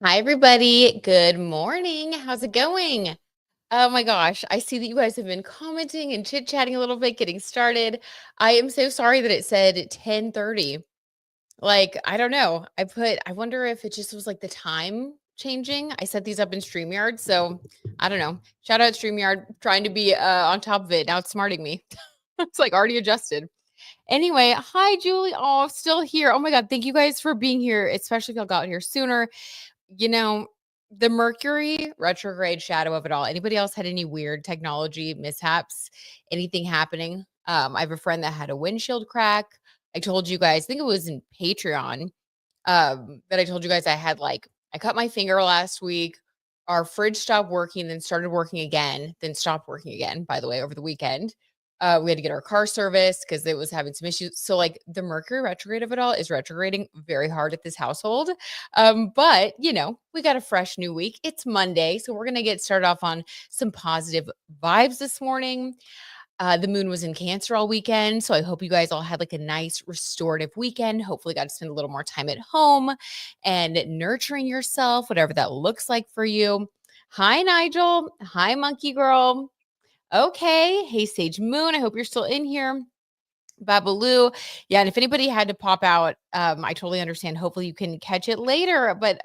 Hi, everybody. Good morning. How's it going? Oh my gosh, I see that you guys have been commenting and chit-chatting a little bit, getting started. I am so sorry that it said 10:30. Like, I don't know. I wonder if it just was like the time changing. I set these up in StreamYard, so I don't know. Shout out StreamYard trying to be on top of it, outsmarting me. It's like already adjusted. Anyway, hi Julie. Oh, still here. Oh my god, thank you guys for being here, especially if y'all got here sooner. You know, the Mercury retrograde shadow of it all. Anybody else had any weird technology mishaps? Anything happening? I have a friend that had a windshield crack. I told you guys, I think it was in Patreon, that I told you guys I cut my finger last week. Our fridge stopped working, then started working again, then stopped working again, by the way, over the weekend. We had to get our car serviced because it was having some issues. So, like, the Mercury retrograde of it all is retrograding very hard at this household. But we got a fresh new week. It's Monday, so we're gonna get started off on some positive vibes this morning. The moon was in Cancer all weekend, so I hope you guys all had like a nice restorative weekend. Hopefully, got to spend a little more time at home and nurturing yourself, whatever that looks like for you. Hi, Nigel. Hi, Monkey Girl. Okay. Hey, Sage Moon. I hope you're still in here. Babaloo. Yeah, and if anybody had to pop out, I totally understand. Hopefully, you can catch it later. But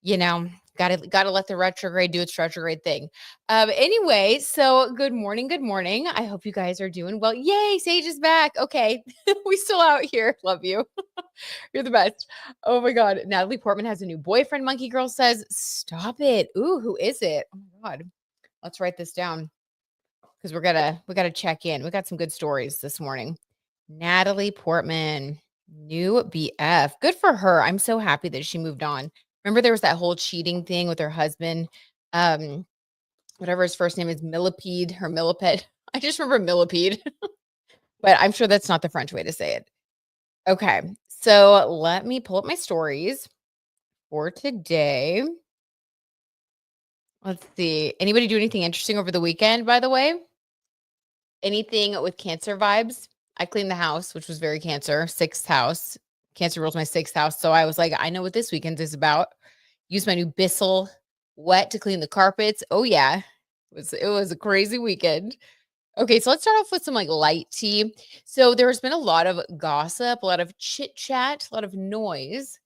you know, gotta let the retrograde do its retrograde thing. Anyway, so good morning, good morning. I hope you guys are doing well. Yay, Sage is back. Okay, we still out here. Love you. You're the best. Oh my god, Natalie Portman has a new boyfriend. Monkey Girl says, "Stop it." Ooh, who is it? Oh my god, let's write this down because we gotta check in. We got some good stories this morning. Natalie Portman, new BF. Good for her. I'm so happy that she moved on. Remember there was that whole cheating thing with her husband, um, whatever his first name is, Millipede or Millipede. I just remember Millipede, but I'm sure that's not the French way to say it. Okay, so let me pull up my stories for today. Let's see. Anybody do anything interesting over the weekend, by the way? Anything with Cancer vibes? I cleaned the house, which was very Cancer, sixth house. Cancer rules my sixth house. So I was like, I know what this weekend is about. Use my new Bissell wet to clean the carpets. Oh yeah. It was a crazy weekend. Okay, so let's start off with some like light tea. So there's been a lot of gossip, a lot of chit chat, a lot of noise,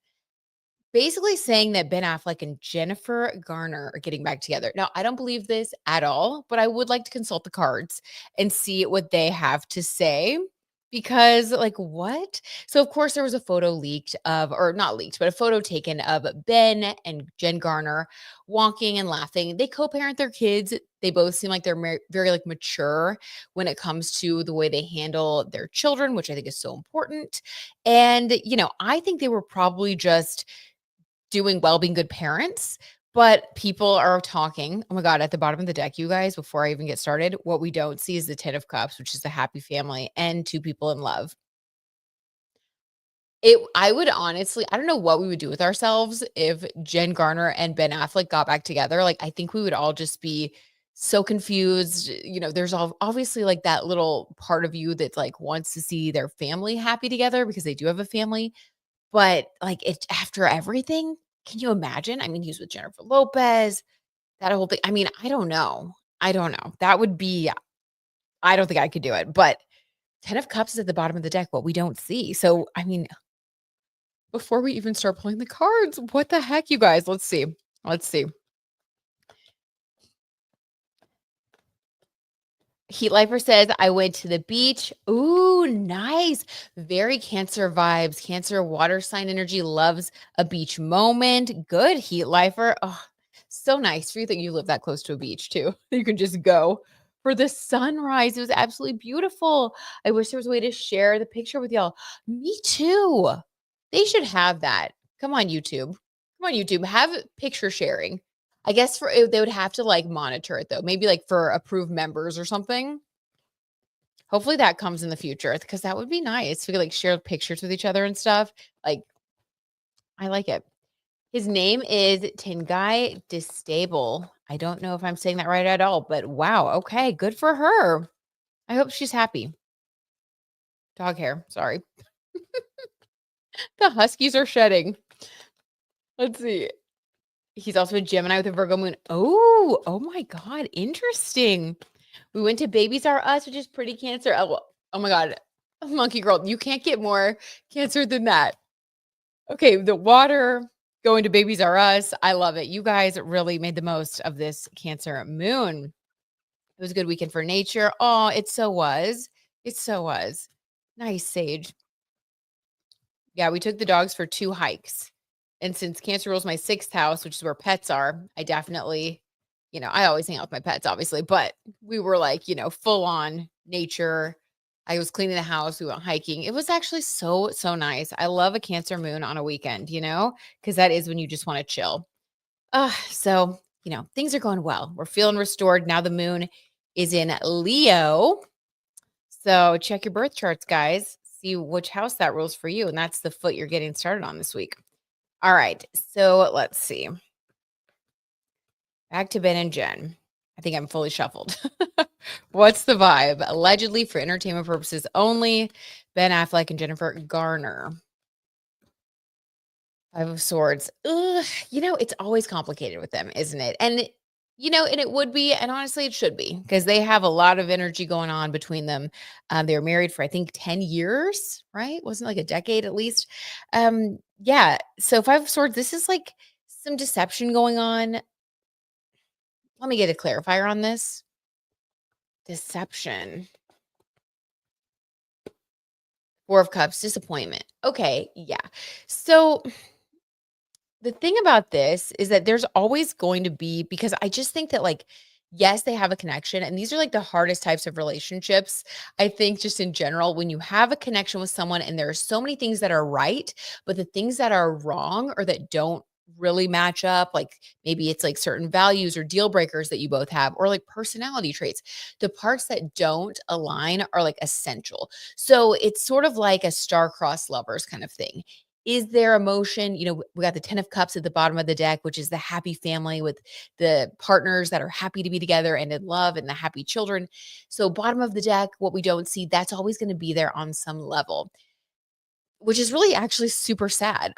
basically saying that Ben Affleck and Jennifer Garner are getting back together. Now, I don't believe this at all, but I would like to consult the cards and see what they have to say because, like, what? So, of course, there was a photo leaked of, or not leaked, but a photo taken of Ben and Jen Garner walking and laughing. They co parent their kids. They both seem like they're very like mature when it comes to the way they handle their children, which I think is so important. And, I think they were probably just doing well, being good parents, but people are talking. Oh my god, at the bottom of the deck, you guys, before I even get started, what we don't see is the 10 of cups, which is the happy family and two people in love. I would honestly, I don't know what we would do with ourselves if Jen Garner and Ben Affleck got back together. Like, I think we would all just be so confused. There's obviously like that little part of you that like wants to see their family happy together because they do have a family. But, like, it after everything, can you imagine? I mean, he was with Jennifer Lopez, that whole thing. I mean, I don't know. I don't know. That would be I don't think I could do it, but 10 of cups is at the bottom of the deck, what we don't see. So, I mean, before we even start pulling the cards, what the heck, you guys? Let's see. Let's see. Heat Lifer says, "I went to the beach." Ooh, nice. Very Cancer vibes. Cancer water sign energy loves a beach moment. Good, Heat Lifer. Oh, so nice for you that you live that close to a beach too. You can just go for the sunrise. It was absolutely beautiful. I wish there was a way to share the picture with y'all. Me too. They should have that. Come on, YouTube. Come on, YouTube. Have picture sharing. I guess they would have to like monitor it though. Maybe like for approved members or something. Hopefully that comes in the future because that would be nice. We could like share pictures with each other and stuff. Like, I like it. His name is Tengai Distable. I don't know if I'm saying that right at all, but wow. Okay, good for her. I hope she's happy. Dog hair. Sorry. The huskies are shedding. Let's see. He's also a Gemini with a Virgo moon. Oh my God, interesting. We went to Babies R Us, which is pretty Cancer. Oh my God, Monkey Girl, you can't get more Cancer than that. Okay, the water going to Babies R Us. I love it. You guys really made the most of this Cancer moon. It was a good weekend for nature. Oh, it so was. It so was. Nice, Sage. Yeah, we took the dogs for 2 hikes. And since Cancer rules my 6th house, which is where pets are, I definitely, I always hang out with my pets, obviously, but we were like, full on nature. I was cleaning the house. We went hiking. It was actually so, so nice. I love a Cancer moon on a weekend, because that is when you just want to chill. So, things are going well. We're feeling restored. Now the moon is in Leo. So check your birth charts, guys. See which house that rules for you. And that's the foot you're getting started on this week. All right. So let's see. Back to Ben and Jen. I think I'm fully shuffled. What's the vibe? Allegedly for entertainment purposes only. Ben Affleck and Jennifer Garner. Five of Swords. Ugh, it's always complicated with them, isn't it? And it would be, and honestly, it should be, because they have a lot of energy going on between them. They were married for, I think, 10 years, right? Wasn't it like a decade at least? Yeah. So Five of Swords, this is like some deception going on. Let me get a clarifier on this. Deception. Four of Cups, disappointment. Okay. Yeah. So the thing about this is that there's always going to be, because I just think that, like, yes, they have a connection, and these are like the hardest types of relationships. I think just in general, when you have a connection with someone and there are so many things that are right, but the things that are wrong or that don't really match up, like maybe it's like certain values or deal breakers that you both have, or like personality traits, the parts that don't align are like essential. So it's sort of like a star-crossed lovers kind of thing. Is there emotion? We got the 10 of cups at the bottom of the deck, which is the happy family with the partners that are happy to be together and in love, and the happy children. So bottom of the deck, what we don't see, that's always going to be there on some level, which is really actually super sad.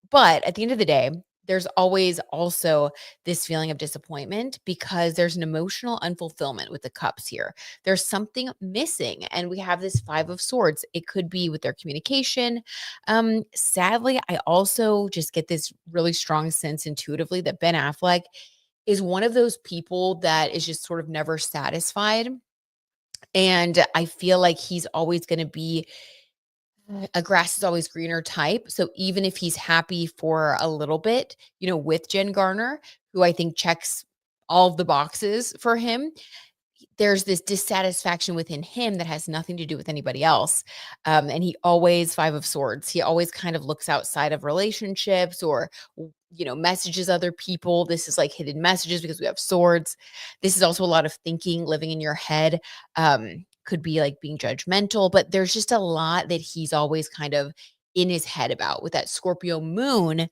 But at the end of the day, there's always also this feeling of disappointment, because there's an emotional unfulfillment with the cups here. There's something missing. And we have this Five of Swords. It could be with their communication. Sadly, I also just get this really strong sense intuitively that Ben Affleck is one of those people that is just sort of never satisfied. And I feel like he's always going to be a grass is always greener type. So even if he's happy for a little bit, with Jen Garner, who I think checks all of the boxes for him, there's this dissatisfaction within him that has nothing to do with anybody else. And he always, Five of Swords, he always kind of looks outside of relationships, or, messages other people. This is like hidden messages because we have swords. This is also a lot of thinking, living in your head. Could be like being judgmental, but there's just a lot that he's always kind of in his head about with that Scorpio moon.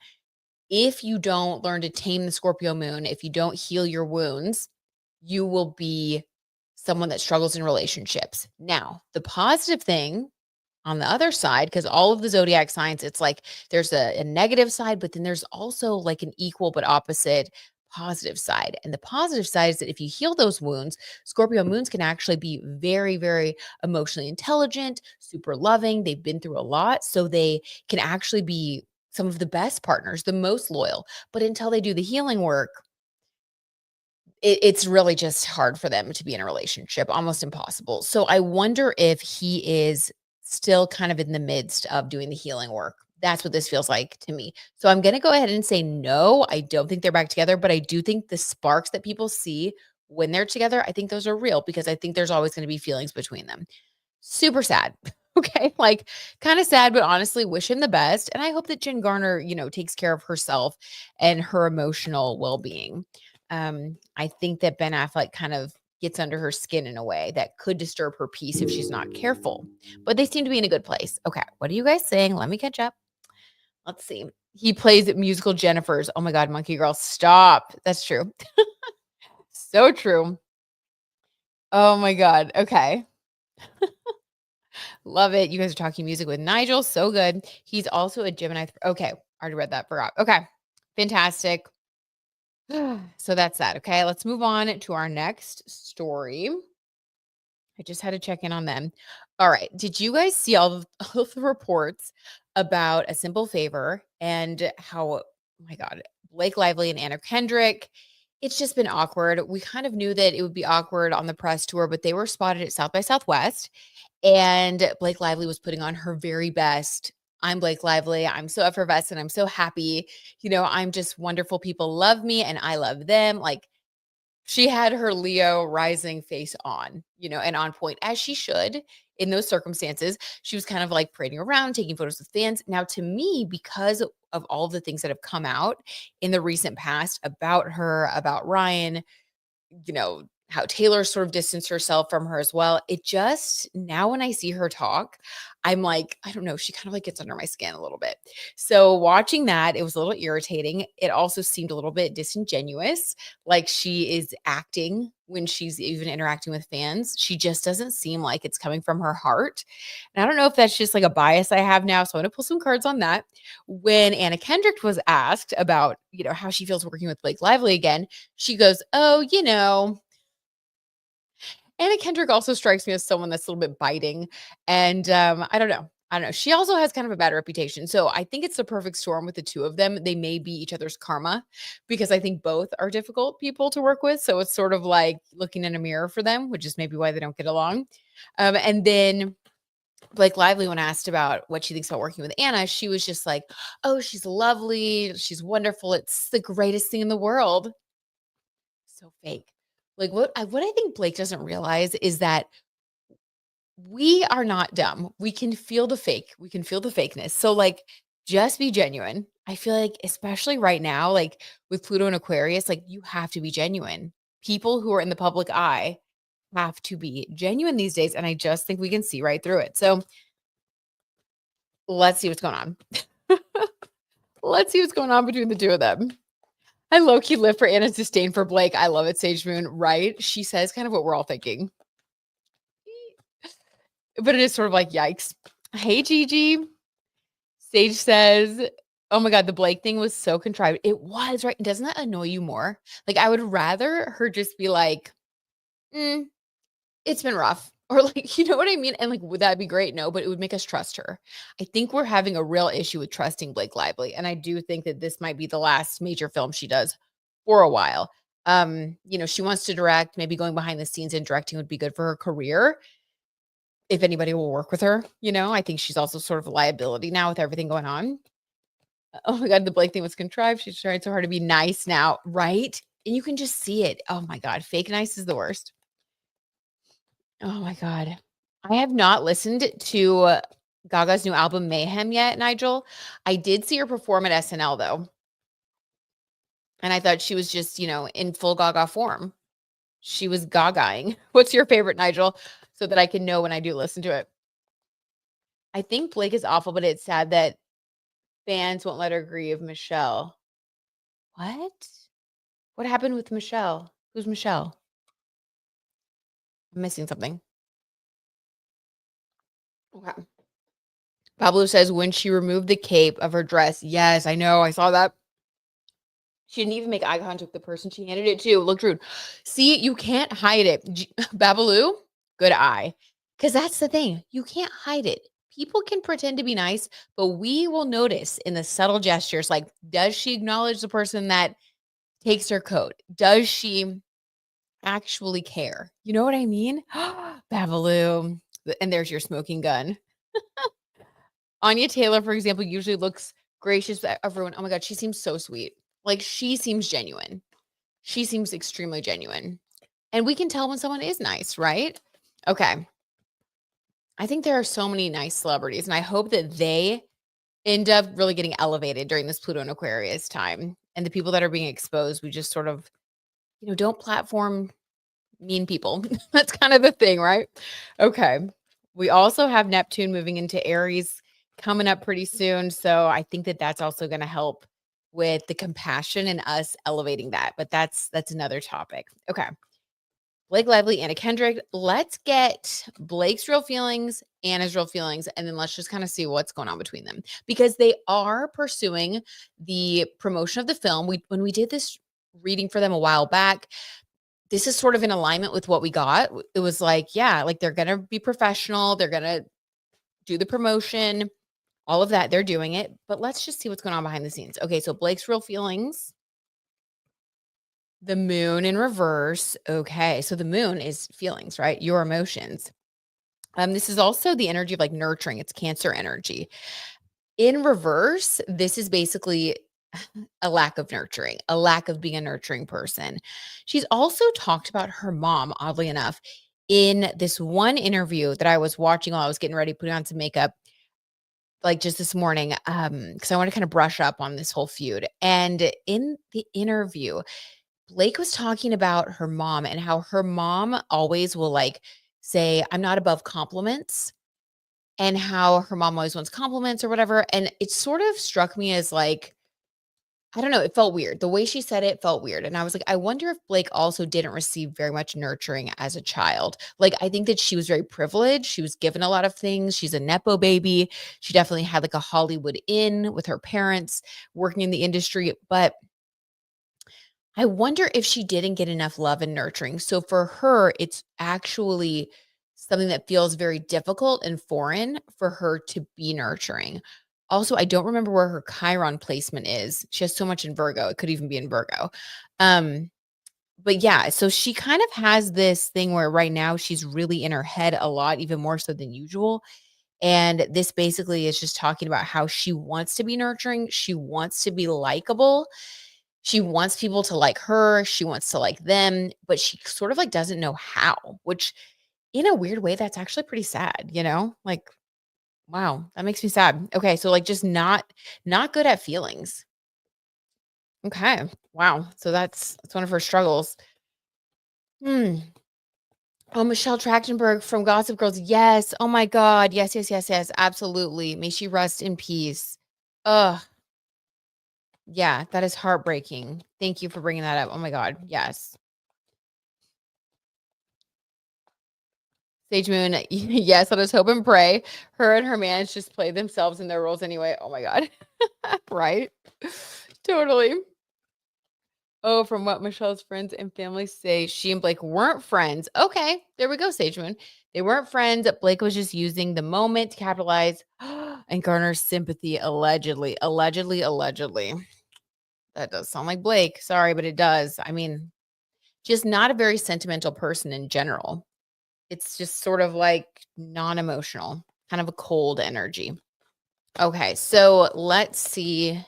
If you don't learn to tame the Scorpio moon, if you don't heal your wounds, you will be someone that struggles in relationships. Now, the positive thing on the other side, because all of the zodiac signs, it's like there's a negative side, but then there's also like an equal but opposite positive side. And the positive side is that if you heal those wounds, Scorpio moons can actually be very, very emotionally intelligent, super loving. They've been through a lot. So they can actually be some of the best partners, the most loyal. But until they do the healing work, it's really just hard for them to be in a relationship, almost impossible. So I wonder if he is still kind of in the midst of doing the healing work. That's what this feels like to me. So I'm going to go ahead and say no. I don't think they're back together, but I do think the sparks that people see when they're together, I think those are real, because I think there's always going to be feelings between them. Super sad. Okay. Like, kind of sad, but honestly, wish him the best. And I hope that Jen Garner, takes care of herself and her emotional well being. I think that Ben Affleck kind of gets under her skin in a way that could disturb her peace if she's not careful. But they seem to be in a good place. Okay. What are you guys saying? Let me catch up. Let's see. He plays at musical Jennifer's. Oh my God, Monkey Girl, stop. That's true. So true. Oh my God. Okay. Love it. You guys are talking music with Nigel. So good. He's also a Gemini. Okay. Already read that. Forgot. Okay. Fantastic. So that's that. Okay. Let's move on to our next story. I just had to check in on them. All right. Did you guys see all of the reports about A Simple Favor and how, oh my God, Blake Lively and Anna Kendrick? It's just been awkward. We kind of knew that it would be awkward on the press tour, but they were spotted at South by Southwest. And Blake Lively was putting on her very best. I'm Blake Lively. I'm so effervescent. I'm so happy. I'm just wonderful. People love me and I love them. Like, she had her Leo rising face on, and on point as she should in those circumstances. She was kind of like parading around, taking photos with fans. Now, to me, because of all of the things that have come out in the recent past about her, about Ryan, how Taylor sort of distanced herself from her as well. It just now when I see her talk, I'm like, I don't know, she kind of like gets under my skin a little bit. So watching that, it was a little irritating. It also seemed a little bit disingenuous, like she is acting when she's even interacting with fans. She just doesn't seem like it's coming from her heart. And I don't know if that's just like a bias I have now. So I'm going to pull some cards on that. When Anna Kendrick was asked about, how she feels working with Blake Lively again, she goes, "Oh, Anna Kendrick also strikes me as someone that's a little bit biting, and, I don't know. I don't know. She also has kind of a bad reputation, so I think it's the perfect storm with the 2 of them. They may be each other's karma because I think both are difficult people to work with, so it's sort of like looking in a mirror for them, which is maybe why they don't get along. And then Blake Lively, when asked about what she thinks about working with Anna, she was just like, "Oh, she's lovely, she's wonderful, it's the greatest thing in the world." So fake. Like, what I think Blake doesn't realize is that we are not dumb. We can feel the fake. We can feel the fakeness. So, like, just be genuine. I feel like, especially right now, like with Pluto and Aquarius, like you have to be genuine. People who are in the public eye have to be genuine these days. And I just think we can see right through it. So let's see what's going on. Let's see what's going on between the 2 of them. I low key live for Anna's disdain for Blake. I love it, Sage Moon. Right? She says kind of what we're all thinking. But it is sort of like, yikes. Hey, Gigi. Sage says, "Oh my God, the Blake thing was so contrived." It was, right? Doesn't that annoy you more? Like, I would rather her just be like, "Mm, it's been rough." Or like, you know what I mean? And like, would that be great? No, but it would make us trust her. I think we're having a real issue with trusting Blake Lively. And I do think that this might be the last major film she does for a while. She wants to direct, maybe going behind the scenes and directing would be good for her career if anybody will work with her. I think she's also sort of a liability now with everything going on. Oh my God, the Blake thing was contrived. She's trying so hard to be nice now, right? And you can just see it. Oh my God, fake nice is the worst. Oh my God. I have not listened to Gaga's new album, Mayhem, yet, Nigel. I did see her perform at SNL, though. And I thought she was just, in full Gaga form. She was Gagaing. What's your favorite, Nigel? So that I can know when I do listen to it. I think Blake is awful, but it's sad that fans won't let her grieve Michelle. What? What happened with Michelle? Who's Michelle? I'm missing something. Okay. Pablo says when she removed the cape of her dress. Yes, I know. I saw that. She didn't even make eye contact with the person she handed it to. It looked rude. See, you can't hide it. Babaloo, good eye. Because that's the thing. You can't hide it. People can pretend to be nice, but we will notice in the subtle gestures, like, does she acknowledge the person that takes her coat? Does she actually care? You know what I mean? Babaloo. And there's your smoking gun. Anya Taylor, for example, usually looks gracious to everyone. Oh my God, she seems so sweet. Like, she seems genuine. She seems extremely genuine. And we can tell when someone is nice, right? Okay. I think there are so many nice celebrities, and I hope that they end up really getting elevated during this Pluto and Aquarius time. And the people that are being exposed, we just sort of, don't platform mean people. That's kind of the thing, right? Okay. We also have Neptune moving into Aries coming up pretty soon. So I think that that's also going to help with the compassion and us elevating that. But that's another topic. Okay. Blake Lively, Anna Kendrick. Let's get Blake's real feelings, Anna's real feelings, and then let's just kind of see what's going on between them because they are pursuing the promotion of the film. When we did this reading for them a while back. This is sort of in alignment with what we got. It was like, yeah, like they're gonna be professional, they're gonna do the promotion, all of that, they're doing it, but let's just see what's going on behind the scenes. Okay, so Blake's real feelings, the moon in reverse. Okay, so the moon is feelings, right? Your emotions. This is also the energy of like nurturing. It's Cancer energy. In reverse, this is basically a lack of nurturing, a lack of being a nurturing person. She's also talked about her mom, oddly enough, in this one interview that I was watching while I was getting ready, putting on some makeup, like just this morning, because I want to kind of brush up on this whole feud. And in the interview, Blake was talking about her mom and how her mom always will like say, I'm not above compliments, and how her mom always wants compliments or whatever. And it sort of struck me as like, I don't know, it felt weird. The way she said it felt weird. And I was like, I wonder if Blake also didn't receive very much nurturing as a child. Like, I think that she was very privileged. She was given a lot of things. She's a Nepo baby. She definitely had like a Hollywood in with her parents working in the industry. But I wonder if she didn't get enough love and nurturing. So for her, it's actually something that feels very difficult and foreign for her to be nurturing. Also, I don't remember where her Chiron placement is. She has so much in Virgo. It could even be in Virgo. Um, but yeah, so she kind of has this thing where right now she's really in her head a lot, even more so than usual. And this basically is just talking about how she wants to be nurturing. She wants to be likable. She wants people to like her. She wants to like them, but she sort of like doesn't know how, which in a weird way, that's actually pretty sad, you know? Like, wow, that makes me sad. Okay, so like just not good at feelings. Okay. Wow. So that's one of her struggles. Hmm. Oh, Michelle Trachtenberg from Gossip Girls. Yes. Oh my God. Yes, yes, yes, yes. Absolutely. May she rest in peace. Ugh. Yeah, that is heartbreaking. Thank you for bringing that up. Oh my God. Yes. Sage Moon. Yes, let us hope and pray. Her and her man just play themselves in their roles anyway. Oh my God. Right? Totally. Oh, from what Michelle's friends and family say, she and Blake weren't friends. Okay, there we go, Sage Moon. They weren't friends. Blake was just using the moment to capitalize and garner sympathy, allegedly. Allegedly, allegedly. That does sound like Blake. Sorry, but it does. I mean, just not a very sentimental person in general. It's just sort of like non emotional, kind of a cold energy. Okay, so let's see.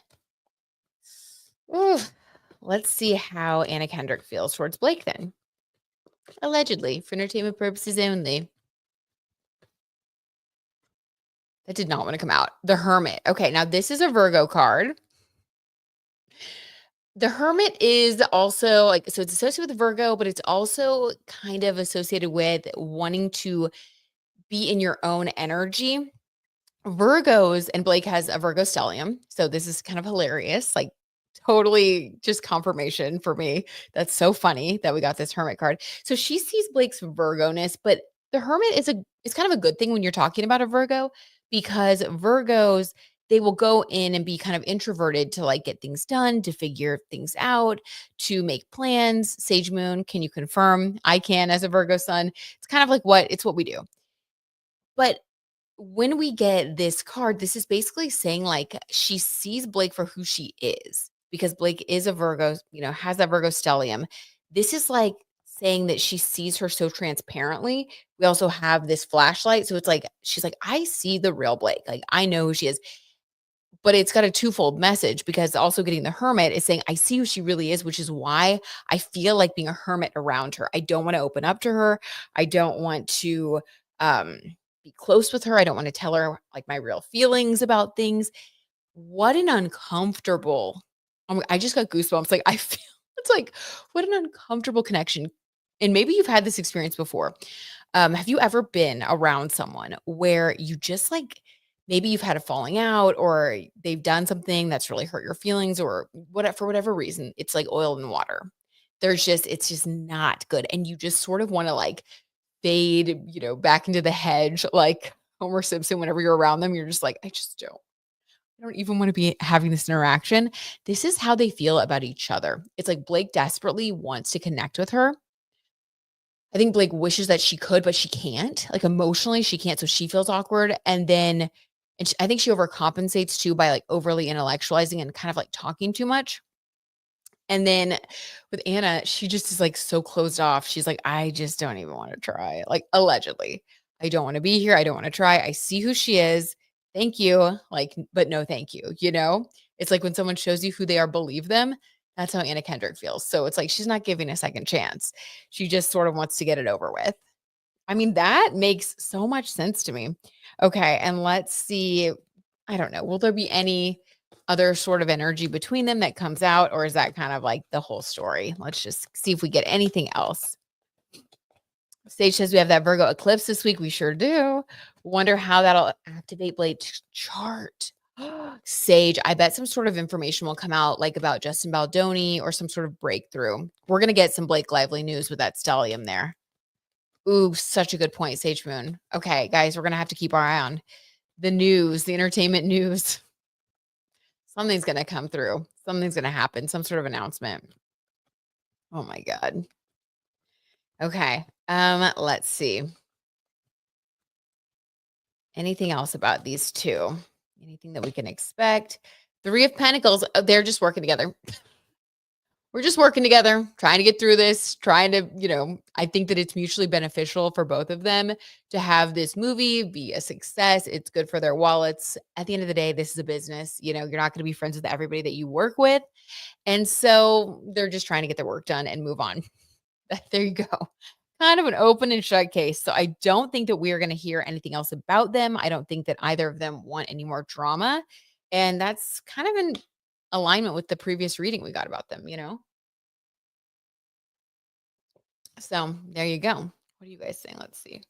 Ooh, let's see how Anna Kendrick feels towards Blake then. Allegedly, for entertainment purposes only. That did not want to come out. The Hermit. Okay, now this is a Virgo card. The Hermit is also like, so it's associated with Virgo, but it's also kind of associated with wanting to be in your own energy. Virgos, and Blake has a Virgo stellium. So this is kind of hilarious. Like, totally just confirmation for me. That's so funny that we got this Hermit card. So she sees Blake's Virgo-ness, but the Hermit is kind of a good thing when you're talking about a Virgo, because Virgos, they will go in and be kind of introverted to like get things done, to figure things out, to make plans. Sage Moon, can you confirm? I can, as a Virgo sun. It's kind of like what we do. But when we get this card, this is basically saying like she sees Blake for who she is, because Blake is a Virgo, has that Virgo stellium. This is like saying that she sees her so transparently. We also have this flashlight. So it's like, she's like, I see the real Blake. Like, I know who she is. But it's got a twofold message, because also getting the Hermit is saying, I see who she really is, which is why I feel like being a hermit around her. I don't want to open up to her. I don't want to be close with her. I don't want to tell her like my real feelings about things. What an uncomfortable, I just got goosebumps. Like, I feel it's like, what an uncomfortable connection. And maybe you've had this experience before. Have you ever been around someone where you just like, maybe you've had a falling out, or they've done something that's really hurt your feelings, or what, for whatever reason, it's like oil in water. It's just not good. And you just sort of want to like fade, back into the hedge, like Homer Simpson. Whenever you're around them, you're just like, I just don't. I don't even want to be having this interaction. This is how they feel about each other. It's like Blake desperately wants to connect with her. I think Blake wishes that she could, but she can't. Like emotionally, she can't. So she feels awkward. I think she overcompensates too by like overly intellectualizing and kind of like talking too much. And then with Anna, she just is like so closed off. She's like, I just don't even want to try. Like, allegedly, I don't want to be here. I don't want to try. I see who she is. Thank you. Like, but no, thank you. It's like when someone shows you who they are, believe them. That's how Anna Kendrick feels. So it's like she's not giving a second chance. She just sort of wants to get it over with. I mean, that makes so much sense to me. Okay. And let's see. I don't know. Will there be any other sort of energy between them that comes out, or is that kind of like the whole story? Let's just see if we get anything else. Sage says we have that Virgo eclipse this week. We sure do. Wonder how that'll activate Blake's chart. Sage, I bet some sort of information will come out like about Justin Baldoni or some sort of breakthrough. We're going to get some Blake Lively news with that stellium there. Ooh, such a good point, Sage Moon. Okay, guys, we're going to have to keep our eye on the news, the entertainment news. Something's going to come through. Something's going to happen. Some sort of announcement. Oh my God. Okay. Let's see. Anything else about these two? Anything that we can expect? Three of Pentacles, they're just working together. We're just working together, trying to get through this, trying to, I think that it's mutually beneficial for both of them to have this movie be a success. It's good for their wallets. At the end of the day, this is a business. You're not going to be friends with everybody that you work with. And so they're just trying to get their work done and move on. There you go. Kind of an open and shut case. So I don't think that we are going to hear anything else about them. I don't think that either of them want any more drama. And that's kind of in alignment with the previous reading we got about them. So there you go. What are you guys saying? Let's see.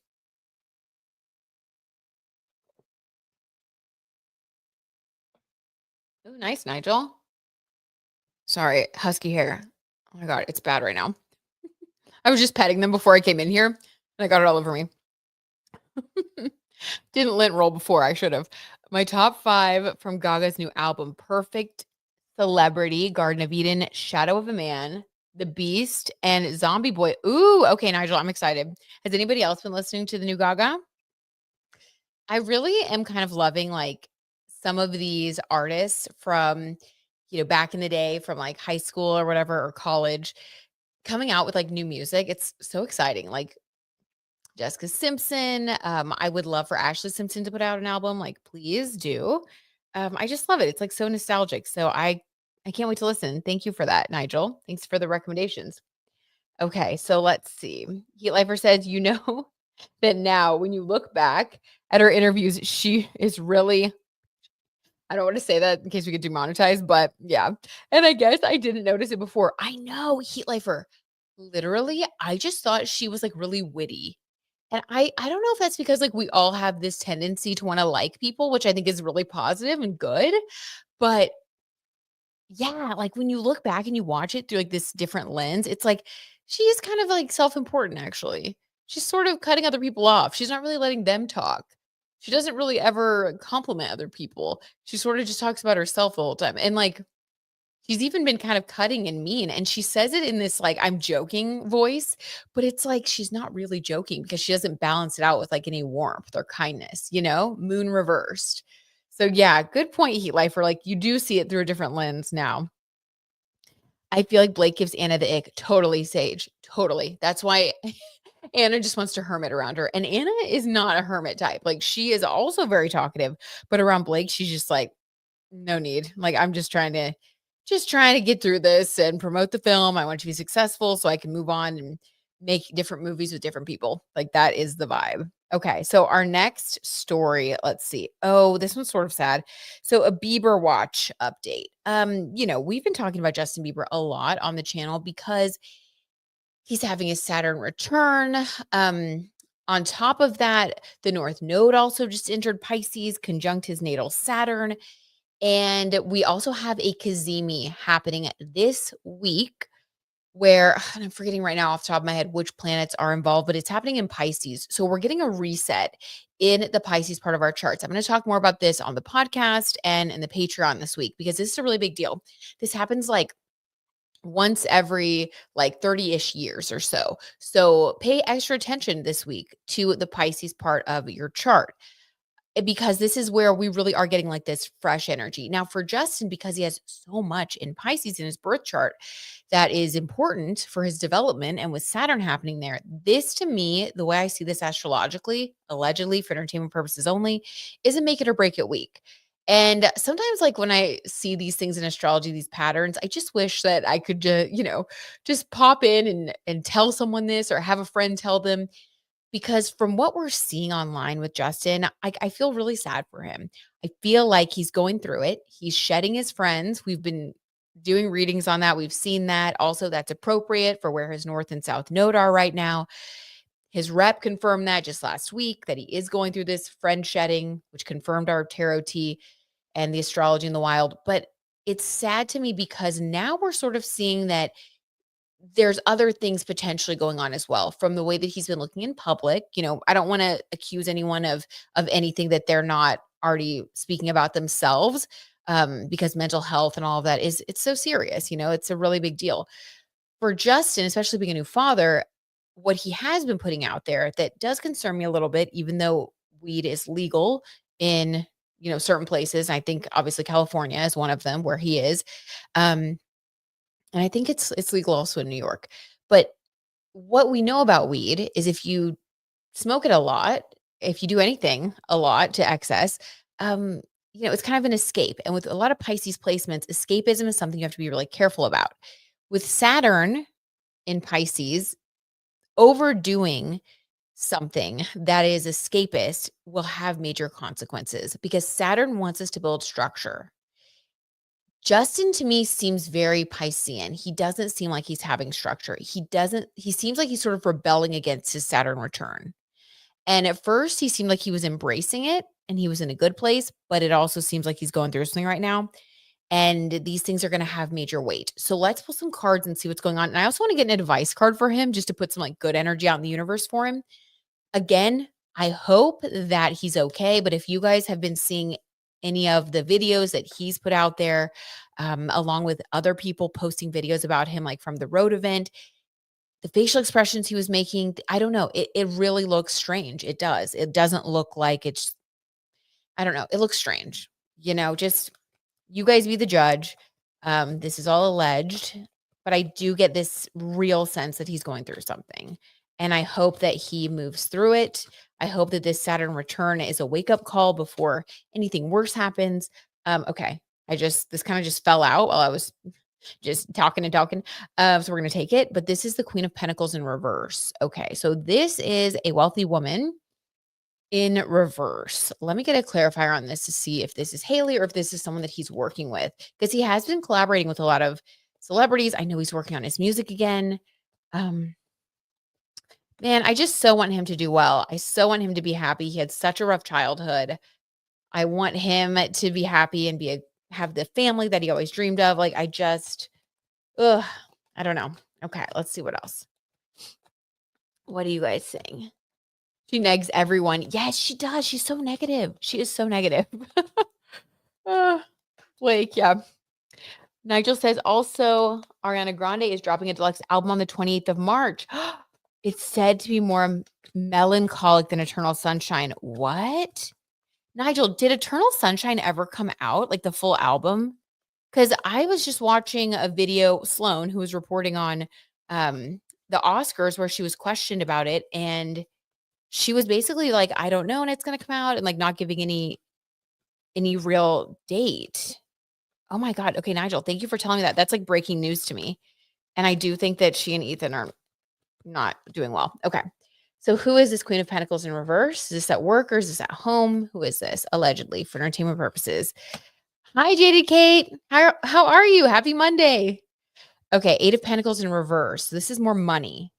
Oh, nice, Nigel. Sorry, husky hair. Oh my God, it's bad right now. I was just petting them before I came in here and I got it all over me. Didn't lint roll before. I should have. My top 5 from Gaga's new album, Perfect Celebrity, Garden of Eden, Shadow of a Man, The Beast, and Zombie Boy. Ooh, okay, Nigel, I'm excited. Has anybody else been listening to the new Gaga? I really am kind of loving like some of these artists from, back in the day from like high school or whatever, or college, coming out with like new music. It's so exciting. Like Jessica Simpson. I would love for Ashley Simpson to put out an album. Like, please do. I just love it. It's like so nostalgic. So I can't wait to listen. Thank you for that, Nigel. Thanks for the recommendations. Okay, so let's see. Heat Lifer says, that now when you look back at her interviews, she is really, I don't want to say that in case we get demonetized, but yeah. And I guess I didn't notice it before. I know, Heat Lifer. Literally, I just thought she was like really witty. And I don't know if that's because like we all have this tendency to want to like people, which I think is really positive and good. But yeah, like when you look back and you watch it through like this different lens, it's like she is kind of like self-important actually. She's sort of cutting other people off. She's not really letting them talk. She doesn't really ever compliment other people. She sort of just talks about herself the whole time. And like she's even been kind of cutting and mean, and she says it in this like I'm joking voice, but it's like she's not really joking because she doesn't balance it out with like any warmth or kindness, moon reversed. So yeah, good point, Heat Lifer. Like you do see it through a different lens now. I feel like Blake gives Anna the ick. Totally, Sage. Totally. That's why Anna just wants to hermit around her. And Anna is not a hermit type. Like she is also very talkative, but around Blake, she's just like, no need. Like I'm just trying to get through this and promote the film. I want it to be successful so I can move on and make different movies with different people. Like that is the vibe. Okay, so our next story, let's see. Oh, this one's sort of sad. So a Bieber watch update. We've been talking about Justin Bieber a lot on the channel because he's having his Saturn return. On top of that, the North Node also just entered Pisces, conjunct his natal Saturn. And we also have a Kazemi happening this week, where and I'm forgetting right now off the top of my head which planets are involved, but it's happening in Pisces. So we're getting a reset in the Pisces part of our charts. I'm going to talk more about this on the podcast and in the Patreon this week because this is a really big deal. This happens like once every like 30-ish years or so. So pay extra attention this week to the Pisces part of your chart because this is where we really are getting like this fresh energy. Now, for Justin, because he has so much in Pisces in his birth chart that is important for his development, and with Saturn happening there, this to me, the way I see this astrologically, allegedly for entertainment purposes only, is a make it or break it week. And sometimes, like when I see these things in astrology, these patterns, I just wish that I could, just pop in and tell someone this or have a friend tell them because from what we're seeing online with Justin, I feel really sad for him. I feel like he's going through it. He's shedding his friends. We've been doing readings on that. We've seen that. Also, that's appropriate for where his north and south node are right now. His rep confirmed that just last week that he is going through this friend shedding, which confirmed our tarot tea and the astrology in the wild. But it's sad to me because now we're sort of seeing that there's other things potentially going on as well from the way that he's been looking in public. I don't want to accuse anyone of anything that they're not already speaking about themselves, because mental health and all of that it's so serious. It's a really big deal for Justin, especially being a new father. What he has been putting out there that does concern me a little bit, even though weed is legal in certain places. I think obviously California is one of them where he is. Um, and I think it's legal also in New York. But what we know about weed is if you smoke it a lot, if you do anything a lot to excess, um, it's kind of an escape. And with a lot of Pisces placements, escapism is something you have to be really careful about. With Saturn in Pisces, overdoing something that is escapist will have major consequences because Saturn wants us to build structure. Justin to me seems very Piscean. He doesn't seem like he's having structure. He seems like he's sort of rebelling against his Saturn return. And at first he seemed like he was embracing it and he was in a good place, but it also seems like he's going through something right now. And these things are going to have major weight. So let's pull some cards and see what's going on. And I also want to get an advice card for him just to put some like good energy out in the universe for him. Again, I hope that he's okay, but if you guys have been seeing any of the videos that he's put out there, along with other people posting videos about him, like from the road event, the facial expressions he was making, I don't know. It really looks strange. It does. It doesn't look like I don't know. It looks strange. Just you guys be the judge. This is all alleged, but I do get this real sense that he's going through something. And I hope that he moves through it. I hope that this Saturn return is a wake up call before anything worse happens. Okay. This kind of just fell out while I was just talking and talking. So we're going to take it. But this is the Queen of Pentacles in reverse. Okay. So this is a wealthy woman in reverse. Let me get a clarifier on this to see if this is Haley or if this is someone that he's working with because he has been collaborating with a lot of celebrities. I know he's working on his music again. Um, man, I just so want him to do well. I so want him to be happy. He had such a rough childhood. I want him to be happy and have the family that he always dreamed of. Like ugh, I don't know. Okay, let's see what else. What are you guys saying? She negs everyone. Yes, she does. She's so negative. She is so negative. Blake, yeah. Nigel says also Ariana Grande is dropping a deluxe album on the 28th of March. It's said to be more melancholic than Eternal Sunshine. What? Nigel, did Eternal Sunshine ever come out, like the full album? Because I was just watching a video, Sloan, who was reporting on the Oscars where she was questioned about it. And she was basically like, I don't know when it's going to come out and like not giving any real date. Oh my God. Okay, Nigel, thank you for telling me that. That's like breaking news to me. And I do think that she and Ethan are not doing well. Okay. So who is this Queen of Pentacles in reverse? Is this at work or is this at home? Who is this? Allegedly for entertainment purposes. Hi, JD Kate. How are you? Happy Monday. Okay, Eight of Pentacles in reverse. This is more money.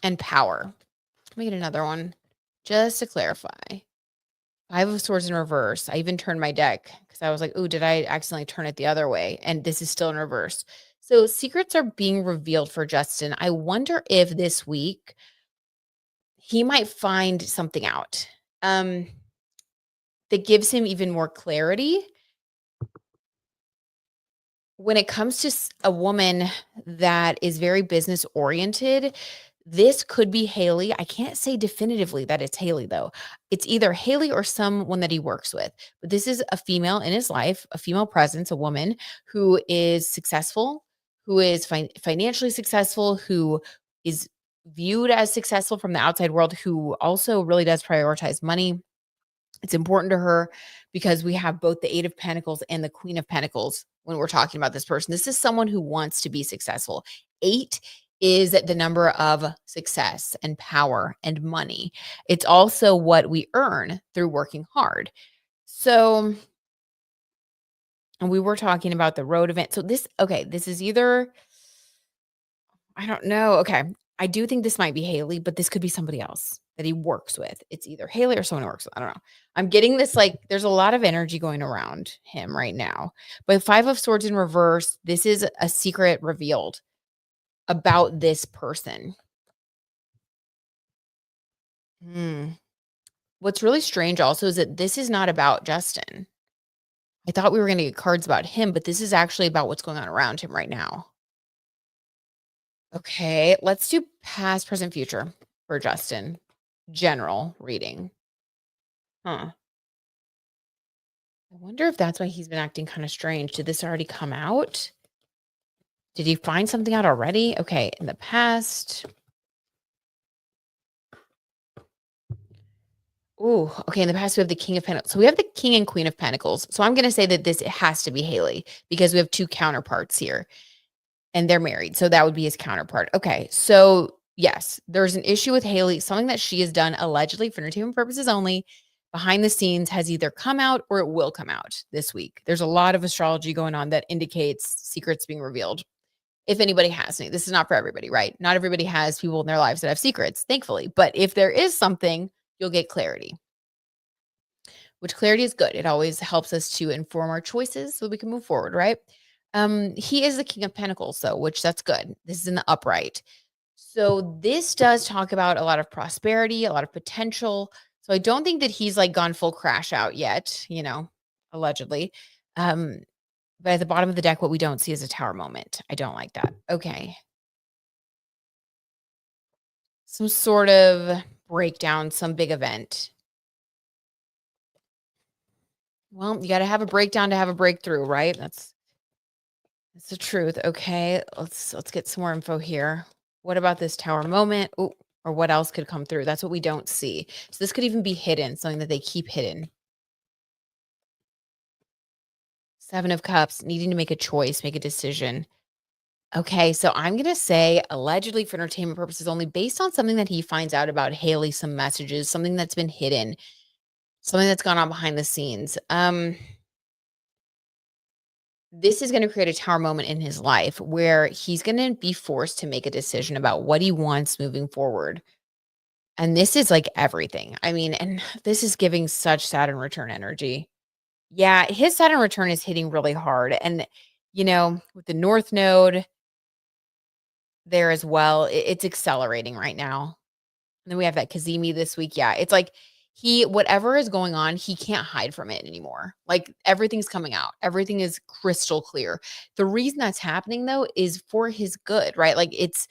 And power. Let me get another one just to clarify. Five of Swords in reverse. I even turned my deck because I was like, "Ooh, did I accidentally turn it the other way?" And this is still in reverse. So secrets are being revealed for Justin. I wonder if this week he might find something out um, that gives him even more clarity when it comes to a woman that is very business oriented. This could be Haley. I can't say definitively that it's Haley though. It's either Haley or someone that he works with. But this is a female in his life, a female presence, a woman who is successful, who is financially successful, who is viewed as successful from the outside world, who also really does prioritize money. It's important to her because we have both the 8 of Pentacles and the Queen of Pentacles when we're talking about this person. This is someone who wants to be successful. 8 is the number of success and power and money. It's also what we earn through working hard. So, and we were talking about the road event. So this is either I don't know. Okay. I do think this might be Haley, but this could be somebody else that he works with. It's either Haley or someone who works with. I don't know. I'm getting this like there's a lot of energy going around him right now. But Five of Swords in reverse, this is a secret revealed about this person. Hmm. What's really strange also is that this is not about Justin. I thought we were going to get cards about him, but this is actually about what's going on around him right now. Okay, let's do past, present, future for Justin. General reading. Huh. I wonder if that's why he's been acting kind of strange. Did this already come out? Did he find something out already? Okay, in the past. Ooh, okay. In the past, we have the King of Pentacles. So we have the King and Queen of Pentacles. So I'm going to say that this has to be Haley because we have two counterparts here and they're married. So that would be his counterpart. Okay. So yes, there's an issue with Haley. Something that she has done allegedly for entertainment purposes only behind the scenes has either come out or it will come out this week. There's a lot of astrology going on that indicates secrets being revealed. If anybody has any, this is not for everybody, right? Not everybody has people in their lives that have secrets, thankfully. But if there is something, you'll get clarity, which clarity is good. It always helps us to inform our choices so we can move forward, right? He is the King of Pentacles, though, which that's good. This is in the upright. So this does talk about a lot of prosperity, a lot of potential. So I don't think that he's like gone full crash out yet, allegedly. Um, but at the bottom of the deck, what we don't see is a tower moment. I don't like that. Okay. Some sort of breakdown, some big event. Well, you got to have a breakdown to have a breakthrough, right? That's the truth. Okay, let's get some more info here. What about this tower moment? Ooh, or what else could come through? That's what we don't see. So this could even be hidden, something that they keep hidden. 7 of Cups, needing to make a choice, make a decision. Okay, so I'm gonna say allegedly for entertainment purposes only, based on something that he finds out about Haley, some messages, something that's been hidden, something that's gone on behind the scenes. This is going to create a tower moment in his life where he's going to be forced to make a decision about what he wants moving forward. And this is like everything. I mean, and this is giving such Saturn return energy. Yeah, his Saturn return is hitting really hard. And, with the North Node there as well, it's accelerating right now. And then we have that Kazemi this week. Yeah, it's like whatever is going on, he can't hide from it anymore. Like everything's coming out. Everything is crystal clear. The reason that's happening though is for his good, right? Like it's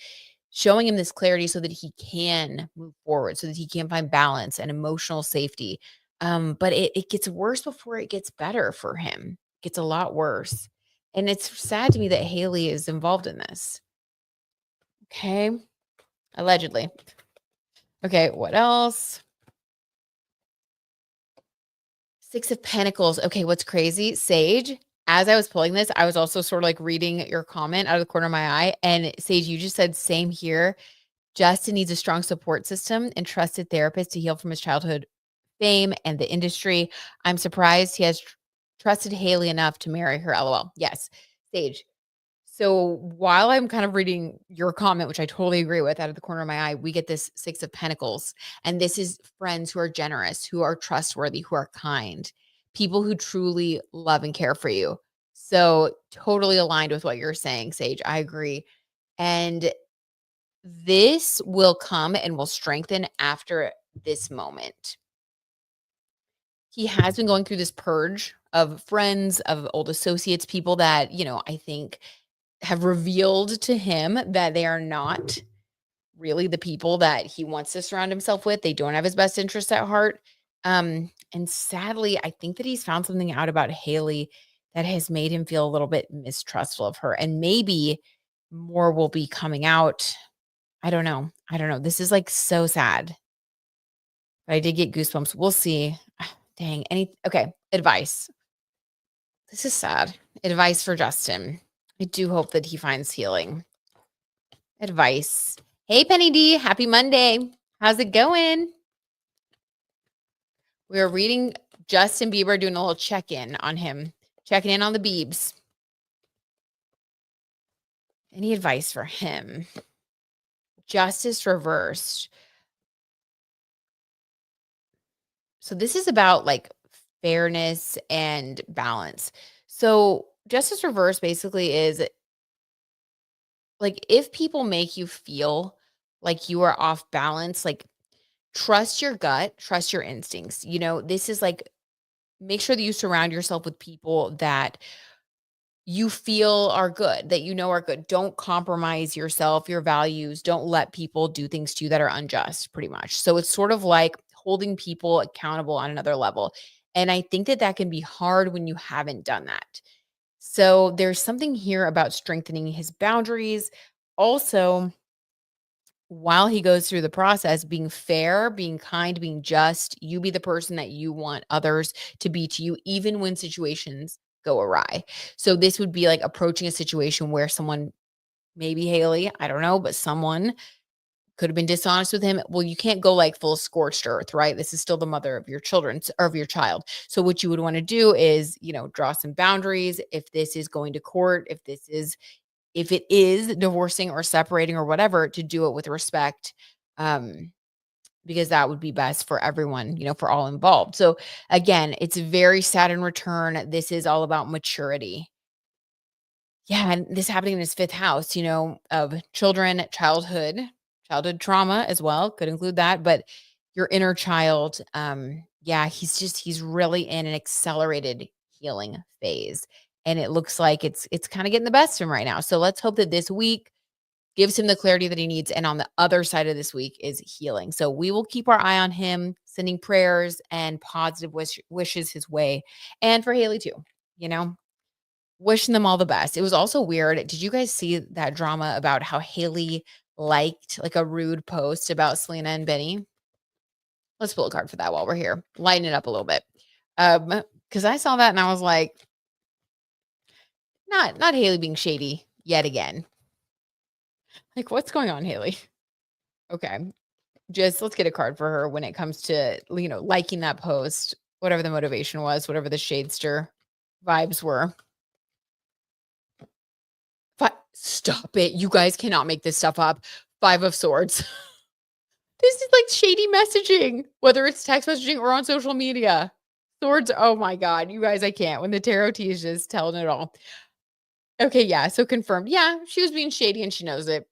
showing him this clarity so that he can move forward, so that he can find balance and emotional safety. But it gets worse before it gets better for him. It gets a lot worse. And it's sad to me that Haley is involved in this. Okay. Allegedly. Okay, what else? 6 of Pentacles. Okay, what's crazy? Sage, as I was pulling this, I was also sort of like reading your comment out of the corner of my eye. And Sage, you just said same here. Justin needs a strong support system and trusted therapist to heal from his childhood fame and the industry. I'm surprised he has trusted Haley enough to marry her. LOL. Yes, Sage. So while I'm kind of reading your comment, which I totally agree with out of the corner of my eye, we get this 6 of Pentacles. And this is friends who are generous, who are trustworthy, who are kind, people who truly love and care for you. So totally aligned with what you're saying, Sage. I agree. And this will come and will strengthen after this moment. He has been going through this purge of friends, of old associates, people that, I think have revealed to him that they are not really the people that he wants to surround himself with. They don't have his best interests at heart. And sadly, I think that he's found something out about Haley that has made him feel a little bit mistrustful of her. And maybe more will be coming out. I don't know. I don't know. This is like so sad. But I did get goosebumps. We'll see. Dang. Okay. Advice. This is sad. Advice for Justin. I do hope that he finds healing. Advice. Hey, Penny D. Happy Monday. How's it going? We're reading Justin Bieber, doing a little check-in on him. Checking in on the Biebs. Any advice for him? Justice reversed. So this is about like fairness and balance. So justice reversed basically is like if people make you feel like you are off balance, like trust your gut, trust your instincts. This is like make sure that you surround yourself with people that you feel are good, that are good. Don't compromise yourself, your values. Don't let people do things to you that are unjust, pretty much. So it's sort of like holding people accountable on another level. And I think that that can be hard when you haven't done that. So there's something here about strengthening his boundaries. Also, while he goes through the process, being fair, being kind, being just, you be the person that you want others to be to you, even when situations go awry. So this would be like approaching a situation where someone, maybe Haley, I don't know, but someone could have been dishonest with him. Well, you can't go like full scorched earth, right? This is still the mother of your children or of your child. So what you would want to do is, draw some boundaries. If this is going to court, if it is divorcing or separating or whatever, to do it with respect, um, because that would be best for everyone, for all involved. So again, it's very Saturn return. This is all about maturity. Yeah, and this happening in his fifth house, of children, childhood trauma as well, could include that, but your inner child, yeah, he's really in an accelerated healing phase. And it looks like it's kind of getting the best of him right now. So let's hope that this week gives him the clarity that he needs. And on the other side of this week is healing. So we will keep our eye on him, sending prayers and positive wishes his way. And for Haley too, you know, wishing them all the best. It was also weird. Did you guys see that drama about how Haley liked like a rude post about Selena and Benny? Let's pull a card for that while we're here. Lighten it up a little bit. Because I saw that and I was like, not Haley being shady yet again. Like, what's going on, Haley? Okay. Just let's get a card for her when it comes to, liking that post, whatever the motivation was, whatever the shadester vibes were. Stop it. You guys cannot make this stuff up. 5 of Swords. This is like shady messaging, whether it's text messaging or on social media. Swords. Oh my God. You guys, I can't. When the tarot tea is just telling it all. Okay. Yeah. So confirmed. Yeah. She was being shady and she knows it.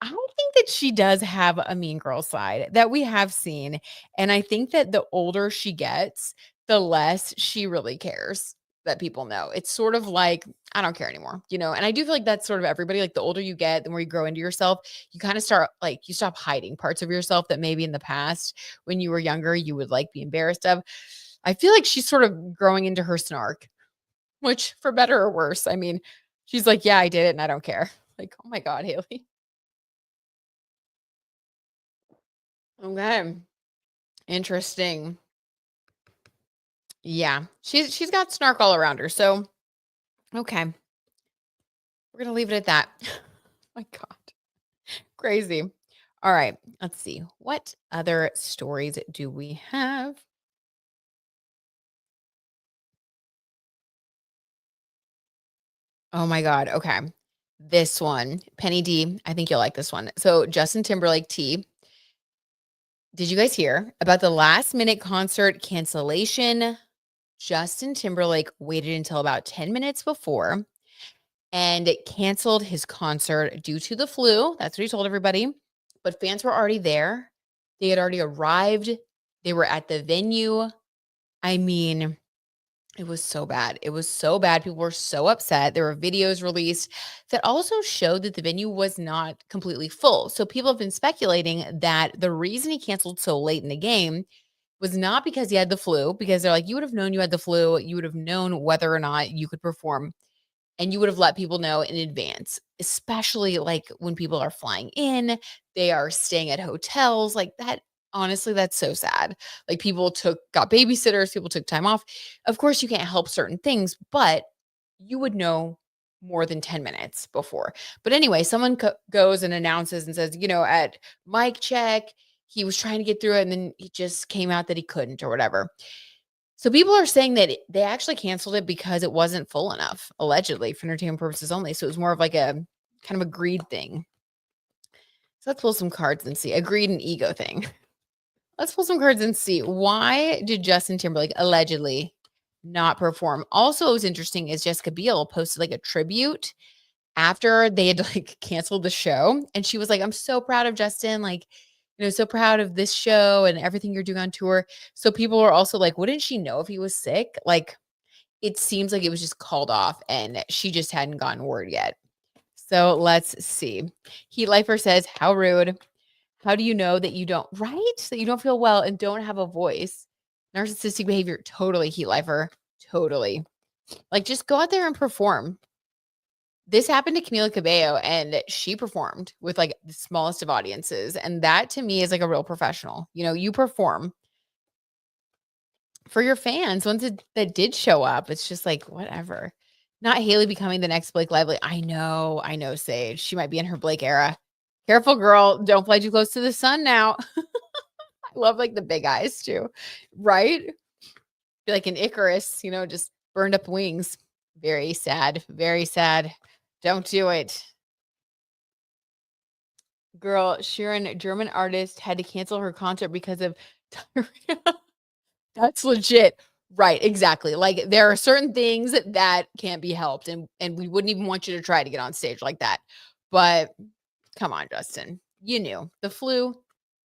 I don't think that she does have a mean girl side that we have seen. And I think that the older she gets, the less she really cares that people know. It's sort of like, I don't care anymore, And I do feel like that's sort of everybody. Like the older you get, the more you grow into yourself, you kind of start like, you stop hiding parts of yourself that maybe in the past, when you were younger, you would like be embarrassed of. I feel like she's sort of growing into her snark, which for better or worse, I mean, she's like, yeah, I did it and I don't care. Like, oh my God, Haley. Okay. Interesting. Yeah. She's got snark all around her. So, okay. We're going to leave it at that. My God. Crazy. All right. Let's see. What other stories do we have? Oh my god, okay. This one, Penny D, I think you'll like this one. So, Justin Timberlake T, did you guys hear about the last minute concert cancellation? Justin Timberlake waited until about 10 minutes before and canceled his concert due to the flu. That's what he told everybody. But fans were already there. They had already arrived. They were at the venue. I mean, it was so bad. It was so bad. People were so upset. There were videos released that also showed that the venue was not completely full. So people have been speculating that the reason he canceled so late in the game was not because he had the flu, because they're like, you would have known you had the flu. You would have known whether or not you could perform, and you would have let people know in advance, especially like when people are flying in, they are staying at hotels like that. Honestly, that's so sad. Like people got babysitters, people took time off. Of course, you can't help certain things, but you would know more than 10 minutes before. But anyway, someone goes and announces and says, at mic check, he was trying to get through it and then it just came out that he couldn't or whatever. So people are saying that they actually canceled it because it wasn't full enough, allegedly, for entertainment purposes only. So it was more of like a kind of a greed thing. So let's pull some cards and see. A greed and ego thing. Let's pull some cards and see. Why did Justin Timberlake allegedly not perform? Also, what was interesting is Jessica Biel posted like a tribute after they had like canceled the show. And she was like, I'm so proud of Justin. Like, so proud of this show and everything you're doing on tour. So people were also like, wouldn't she know if he was sick? Like, it seems like it was just called off and she just hadn't gotten word yet. So let's see. Heat Lifer says, how rude. How do you know that you don't, right? That you don't feel well and don't have a voice? Narcissistic behavior. Totally, Heat Lifer. Totally. Like, just go out there and perform. This happened to Camila Cabello and she performed with like the smallest of audiences. And that to me is like a real professional. You perform for your fans. Once that did show up, it's just like, whatever. Not Haley becoming the next Blake Lively. I know, Sage. She might be in her Blake era. Careful, girl. Don't fly too close to the sun now. I love like the big eyes too. Right? Be like an Icarus, just burned up wings. Very sad. Very sad. Don't do it. Girl, Sharon, German artist, had to cancel her concert because of diarrhea. That's legit. Right, exactly. Like there are certain things that can't be helped and we wouldn't even want you to try to get on stage like that. But come on, Justin. You knew. The flu,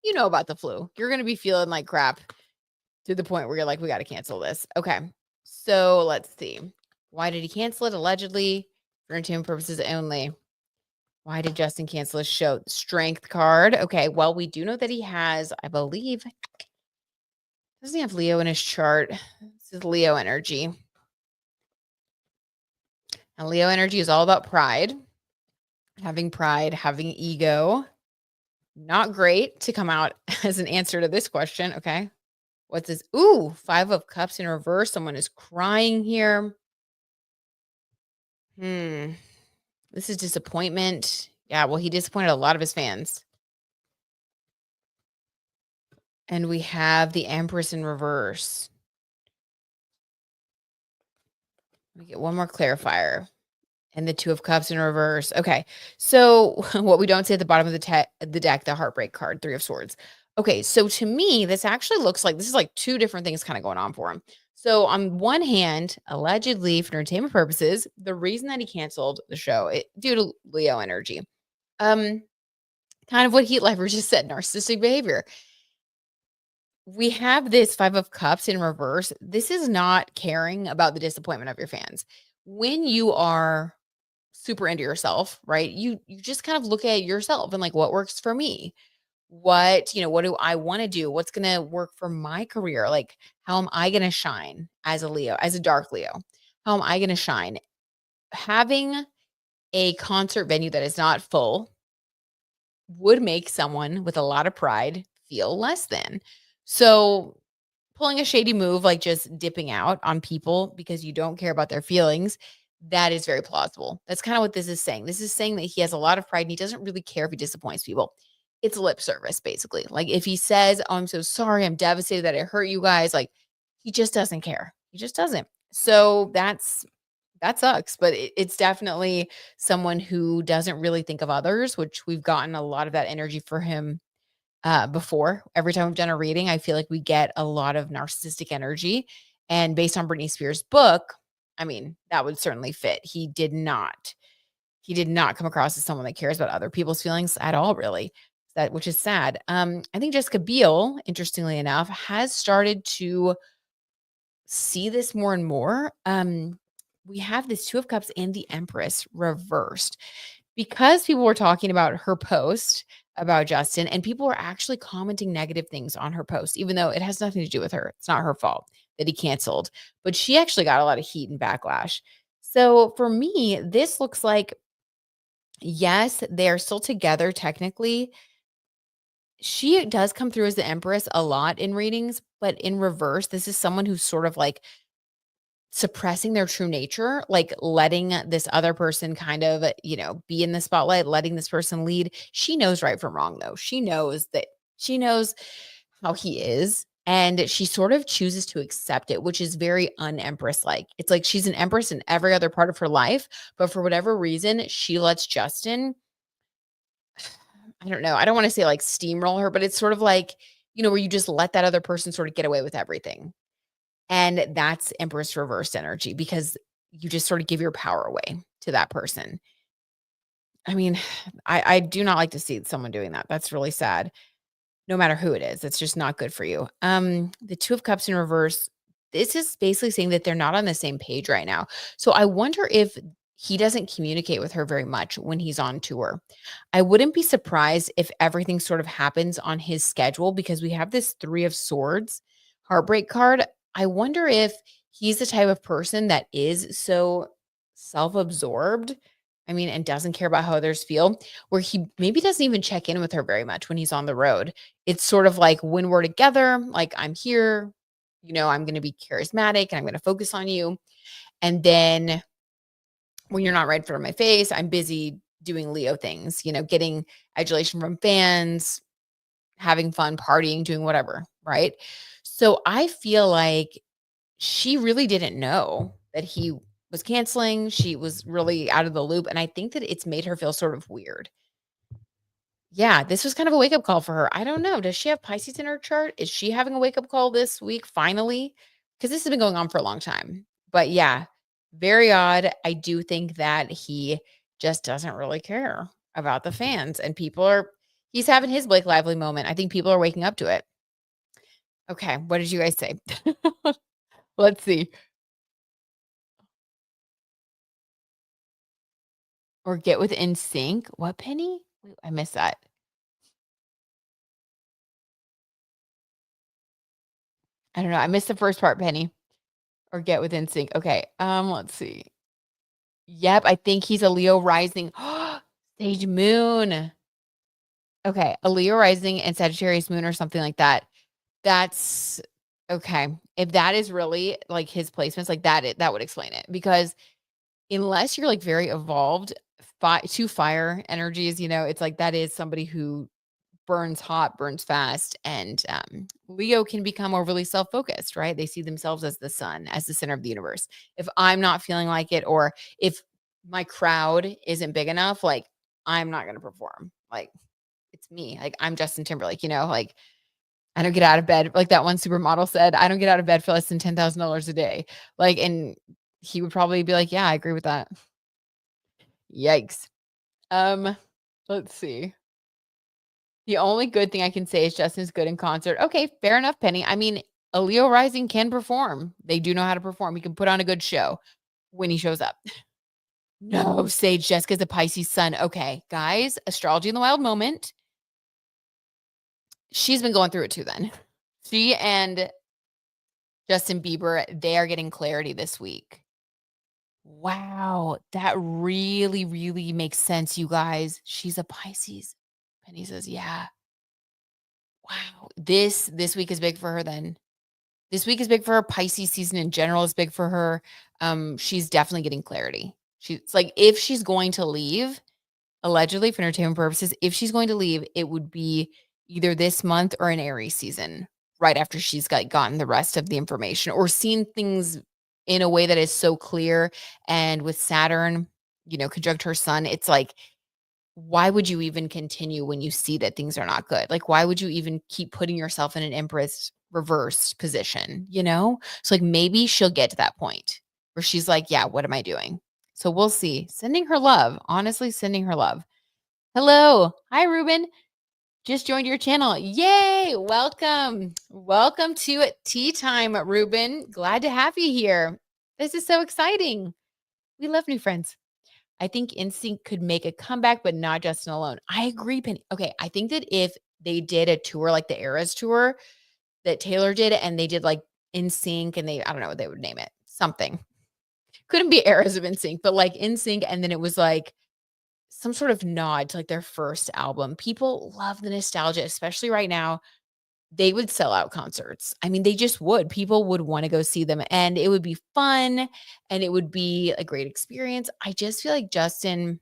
you know about the flu. You're going to be feeling like crap to the point where you're like, we got to cancel this. Okay. So let's see. Why did he cancel it? Allegedly for entertainment purposes only. Why did Justin cancel his show? Strength card. Okay. Well, we do know that he has, I believe, doesn't he have Leo in his chart? This is Leo energy. And Leo energy is all about pride, having ego. Not great to come out as an answer to this question. Okay. What's this? Ooh, 5 of Cups in reverse. Someone is crying here. This is disappointment. Yeah, well, he disappointed a lot of his fans. And we have the Empress in reverse. We get one more clarifier. And the 2 of Cups in reverse. Okay. So what we don't see at the bottom of the deck, the Heartbreak card, 3 of Swords. Okay. So to me, this actually looks like this is like 2 different things kind of going on for him. So on one hand, allegedly for entertainment purposes, the reason that he canceled the show due to Leo energy. Kind of what Heat Lifer just said, narcissistic behavior. We have this 5 of Cups in reverse. This is not caring about the disappointment of your fans. When you are super into yourself, right? You just kind of look at yourself and like what works for me. What do I want to do? What's going to work for my career? Like how am I going to shine as a Leo, as a dark Leo? How am I going to shine? Having a concert venue that is not full would make someone with a lot of pride feel less than. So pulling a shady move, like just dipping out on people because you don't care about their feelings, that is very plausible. That's kind of what this is saying. This is saying that he has a lot of pride and he doesn't really care if he disappoints people. It's lip service, basically. Like if he says, oh, I'm so sorry, I'm devastated that I hurt you guys, like he just doesn't care. He just doesn't. So that's that sucks, but it's definitely someone who doesn't really think of others, which we've gotten a lot of that energy for him before. Every time we've done a reading, I feel like we get a lot of narcissistic energy. And based on Britney Spears' book, I mean, that would certainly fit. He did not come across as someone that cares about other people's feelings at all, really. That which is sad. I think Jessica Biel, interestingly enough, has started to see this more and more. We have this Two of Cups and the Empress reversed because people were talking about her post about Justin, and people were actually commenting negative things on her post, even though it has nothing to do with her. It's not her fault that he canceled, but she actually got a lot of heat and backlash. So for me, this looks like, yes, they're still together technically. She does come through as the Empress a lot in readings, but in reverse, this is someone who's sort of like suppressing their true nature, like letting this other person kind of, be in the spotlight, letting this person lead. She knows right from wrong, though. She knows how he is. And she sort of chooses to accept it, which is very un-empress like. It's like she's an empress in every other part of her life, but for whatever reason, she lets Justin, I don't know. I don't want to say like steamroll her, but it's sort of like, where you just let that other person sort of get away with everything. And that's Empress reversed energy because you just sort of give your power away to that person. I mean, I do not like to see someone doing that. That's really sad. No matter who it is, it's just not good for you. The Two of Cups in reverse, this is basically saying that they're not on the same page right now. So I wonder if he doesn't communicate with her very much when he's on tour. I wouldn't be surprised if everything sort of happens on his schedule because we have this Three of Swords heartbreak card. I wonder if he's the type of person that is so self-absorbed, I mean, and doesn't care about how others feel, where he maybe doesn't even check in with her very much when he's on the road. It's sort of like when we're together, like I'm here, I'm going to be charismatic and I'm going to focus on you. And then when you're not right in front of my face, I'm busy doing Leo things, getting adulation from fans, having fun, partying, doing whatever. Right. So I feel like she really didn't know that he was canceling. She was really out of the loop. And I think that it's made her feel sort of weird. Yeah, this was kind of a wake up call for her. I don't know. Does she have Pisces in her chart? Is she having a wake up call this week finally? Because this has been going on for a long time. But yeah, very odd. I do think that he just doesn't really care about the fans and he's having his Blake Lively moment. I think people are waking up to it. Okay, what did you guys say? Let's see. Or get with NSYNC. What, Penny? Wait, I missed that. I don't know. I missed the first part, Penny. Or get with NSYNC. Okay. Let's see. Yep, I think he's a Leo rising. Sage moon. Okay, a Leo rising and Sagittarius moon or something like that. That's okay. If that is really like his placements, like that would explain it. Because unless you're like very evolved, two fire energies, it's like that is somebody who burns hot, burns fast, and Leo can become overly self-focused, right? They see themselves as the sun, as the center of the universe. If I'm not feeling like it, or if my crowd isn't big enough, like I'm not going to perform. Like it's me. Like I'm Justin Timberlake, like I don't get out of bed. Like that one supermodel said, I don't get out of bed for less than $10,000 a day. Like, and he would probably be like, yeah, I agree with that. Yikes. Um, let's see. The only good thing I can say is Justin's good in concert. Okay, fair enough, Penny. I mean, a Leo rising can perform. They do know how to perform. He can put on a good show when he shows up. No, Sage, Jessica's a Pisces sun. Okay, guys, astrology in the wild moment. She's been going through it too then. She and Justin Bieber, they are getting clarity this week. Wow, that really, really makes sense, you guys. She's a Pisces. Penny says, yeah. Wow. This week is big for her then. This week is big for her. Pisces season in general is big for her. She's definitely getting clarity. She's like, if she's going to leave, allegedly for entertainment purposes, if she's going to leave, it would be either this month or an Aries season, right after she's gotten the rest of the information or seen things in a way that is so clear. And with Saturn, conjunct her sun, it's like, why would you even continue when you see that things are not good? Like, why would you even keep putting yourself in an Empress reverse position? So, like, maybe she'll get to that point where she's like, yeah, what am I doing? So we'll see. Sending her love, honestly, sending her love. Hello. Hi, Ruben. Just joined your channel. Yay. Welcome. Welcome to Tea Time, Ruben. Glad to have you here. This is so exciting. We love new friends. I think NSYNC could make a comeback, but not Justin alone. I agree, Penny. Okay, I think that if they did a tour like the Eras tour that Taylor did, and they did like NSYNC, and I don't know what they would name it, something. Couldn't be Eras of NSYNC, but like NSYNC, and then it was like some sort of nod to like their first album. People love the nostalgia, especially right now. They would sell out concerts. I mean, they just would. People would want to go see them, and it would be fun, and it would be a great experience. I just feel like Justin,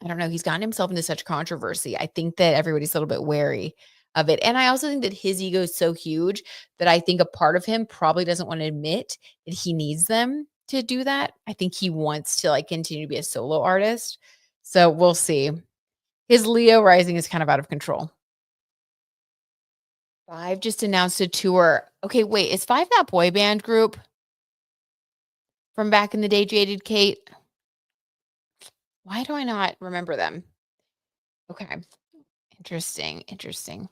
I don't know, he's gotten himself into such controversy. I think that everybody's a little bit wary of it. And I also think that his ego is so huge that I think a part of him probably doesn't want to admit that he needs them to do that. I think he wants to like continue to be a solo artist. So we'll see. His Leo rising is kind of out of control. Five just announced a tour. Okay, wait, is Five that boy band group from back in the day, Jaded Kate? Why do I not remember them? Okay. Interesting. Interesting.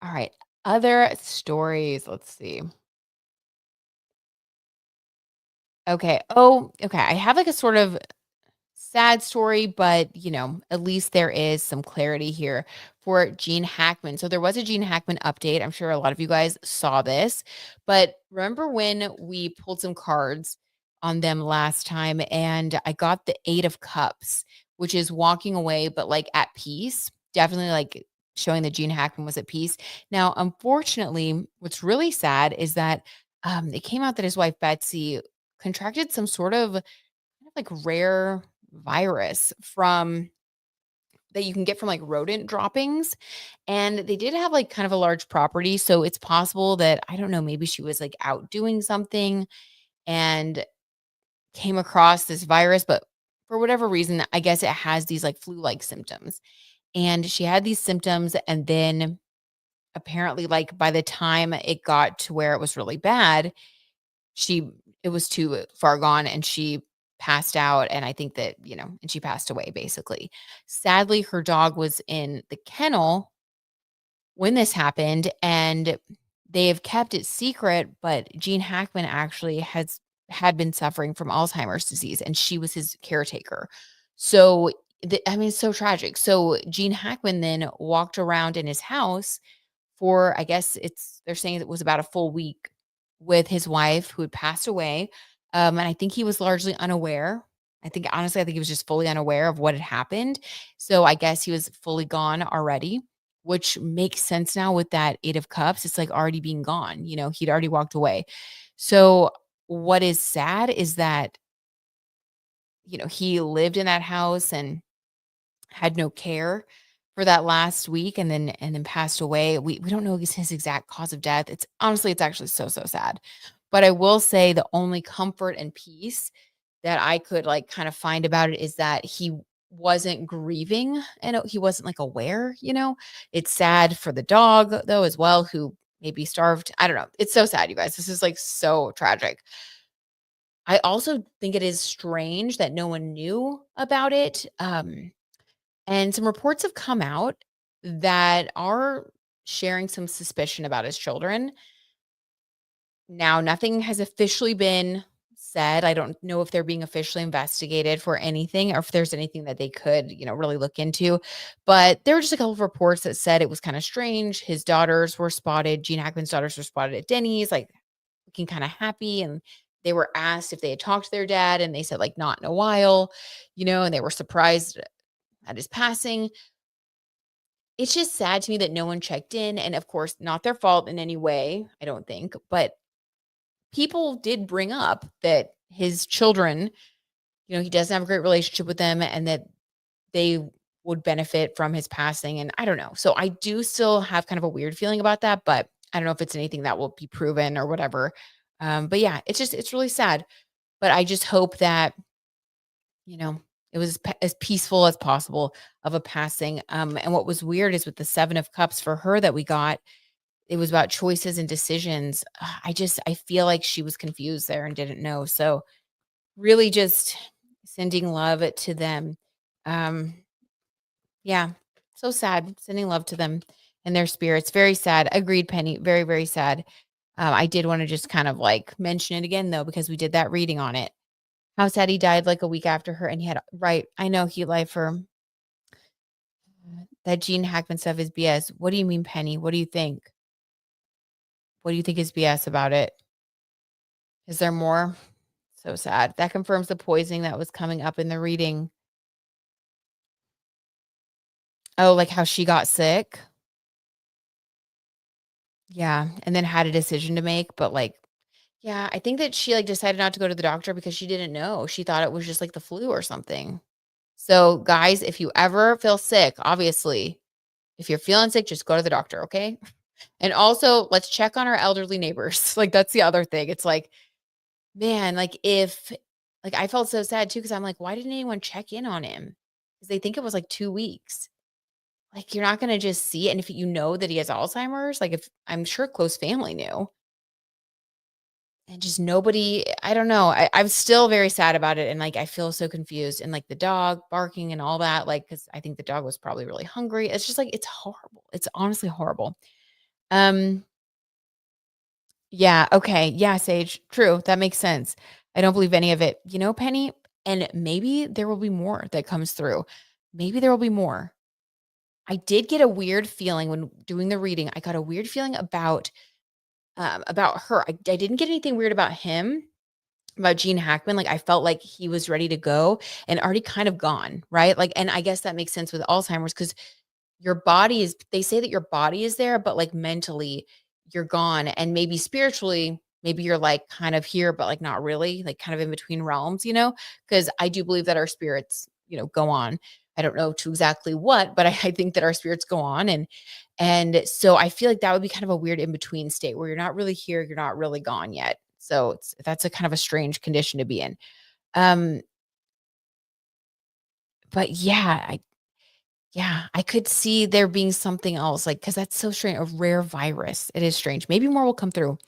All right. Other stories. Let's see. Okay. Oh, okay. I have like a sort of sad story, but at least there is some clarity here for Gene Hackman. So there was a Gene Hackman update. I'm sure a lot of you guys saw this, but remember when we pulled some cards on them last time and I got the 8 of cups, which is walking away, but like at peace, definitely like showing that Gene Hackman was at peace. Now, unfortunately, what's really sad is that it came out that his wife, Betsy, contracted some sort of like rare virus from that you can get from like rodent droppings. And they did have like kind of a large property. So it's possible that, I don't know, maybe she was like out doing something and came across this virus. But for whatever reason, I guess it has these like flu like symptoms. And she had these symptoms. And then apparently, like by the time it got to where it was really bad, she it was too far gone and she passed out, and I think that, and she passed away basically. Sadly, her dog was in the kennel when this happened, and they have kept it secret, but Gene Hackman actually had been suffering from Alzheimer's disease, and she was his caretaker. So, I mean, it's so tragic. So Gene Hackman then walked around in his house for, I guess they're saying it was about a full week with his wife who had passed away. And I think he was largely unaware. Honestly, I think he was just fully unaware of what had happened. So I guess he was fully gone already, which makes sense now with that 8 of cups. It's like already being gone, he'd already walked away. So what is sad is that, he lived in that house and had no care for that last week and then passed away. We don't know his exact cause of death. It's actually so, so sad. But I will say the only comfort and peace that I could like kind of find about it is that he wasn't grieving and he wasn't like aware. It's sad for the dog though as well, who maybe starved. I don't know. It's so sad, you guys. This is like so tragic. I also think it is strange that no one knew about it. And some reports have come out that are sharing some suspicion about his children. Now, nothing has officially been said. I don't know if they're being officially investigated for anything or if there's anything that they could, really look into. But there were just a couple of reports that said it was kind of strange. His daughters were spotted, Gene Hackman's daughters were spotted at Denny's, like looking kind of happy. And they were asked if they had talked to their dad, and they said, like, not in a while, and they were surprised at his passing. It's just sad to me that no one checked in, and of course, not their fault in any way, I don't think, but people did bring up that his children, he doesn't have a great relationship with them and that they would benefit from his passing, and I don't know. So I do still have kind of a weird feeling about that, but I don't know if it's anything that will be proven or whatever. But yeah, it's really sad. But I just hope that, you know, it was as peaceful as possible of a passing. And what was weird is with the 7 of cups for her that we got, it was about choices and decisions. I feel like she was confused there and didn't know. So really just sending love to them. Um, yeah, so sad. Sending love to them and their spirits. Very sad. Agreed, Penny. Very, very sad. I did want to just kind of like mention it again though, because we did that reading on it. How sad he died like a week after her, and he had right. I know he lied for that Gene Hackman stuff is BS. What do you mean, Penny? What do you think? What do you think is BS about it? Is there more? So sad. That confirms the poisoning that was coming up in the reading. Oh, like how she got sick? Yeah, and then had a decision to make, but, like yeah, I think that she, like, decided not to go to the doctor because she didn't know. She thought it was just, like, the flu or something. So, guys, if you ever feel sick, obviously, if you're feeling sick, just go to the doctor, okay? And also, let's check on our elderly neighbors. Like, that's the other thing. It's like, man, like, if like, I felt so sad too because 'cause I'm like, "Why didn't anyone check in on him? Because they think it was, like, 2 weeks. Like, you're not gonna just see it, and if you know that he has Alzheimer's, like, if I'm sure close family knew, and just nobody I don't know. I'm still very sad about it, and, like, I feel so confused, and, like, the dog barking and all that, like, because I think the dog was probably really hungry. It's just, like, it's horrible. It's honestly horrible. Um, yeah, okay. Yeah, Sage. True. That makes sense. I don't believe any of it. You know, Penny, and maybe there will be more that comes through. Maybe there will be more. I did get a weird feeling when doing the reading. I got a weird feeling about her. I didn't get anything weird about him, about Gene Hackman. Like I felt like he was ready to go and already kind of gone, right? Like, and I guess that makes sense with Alzheimer's because your body is they say that your body is there, but like mentally you're gone. And maybe spiritually, maybe you're like kind of here, but like not really, like kind of in between realms, you know? Because I do believe that our spirits, go on. I don't know to exactly what, but I think that our spirits go on. And so I feel like that would be kind of a weird in between state where you're not really here, you're not really gone yet. So that's a kind of a strange condition to be in. Um, but yeah, I could see there being something else, like, because that's so strange, a rare virus. It is strange. Maybe more will come through.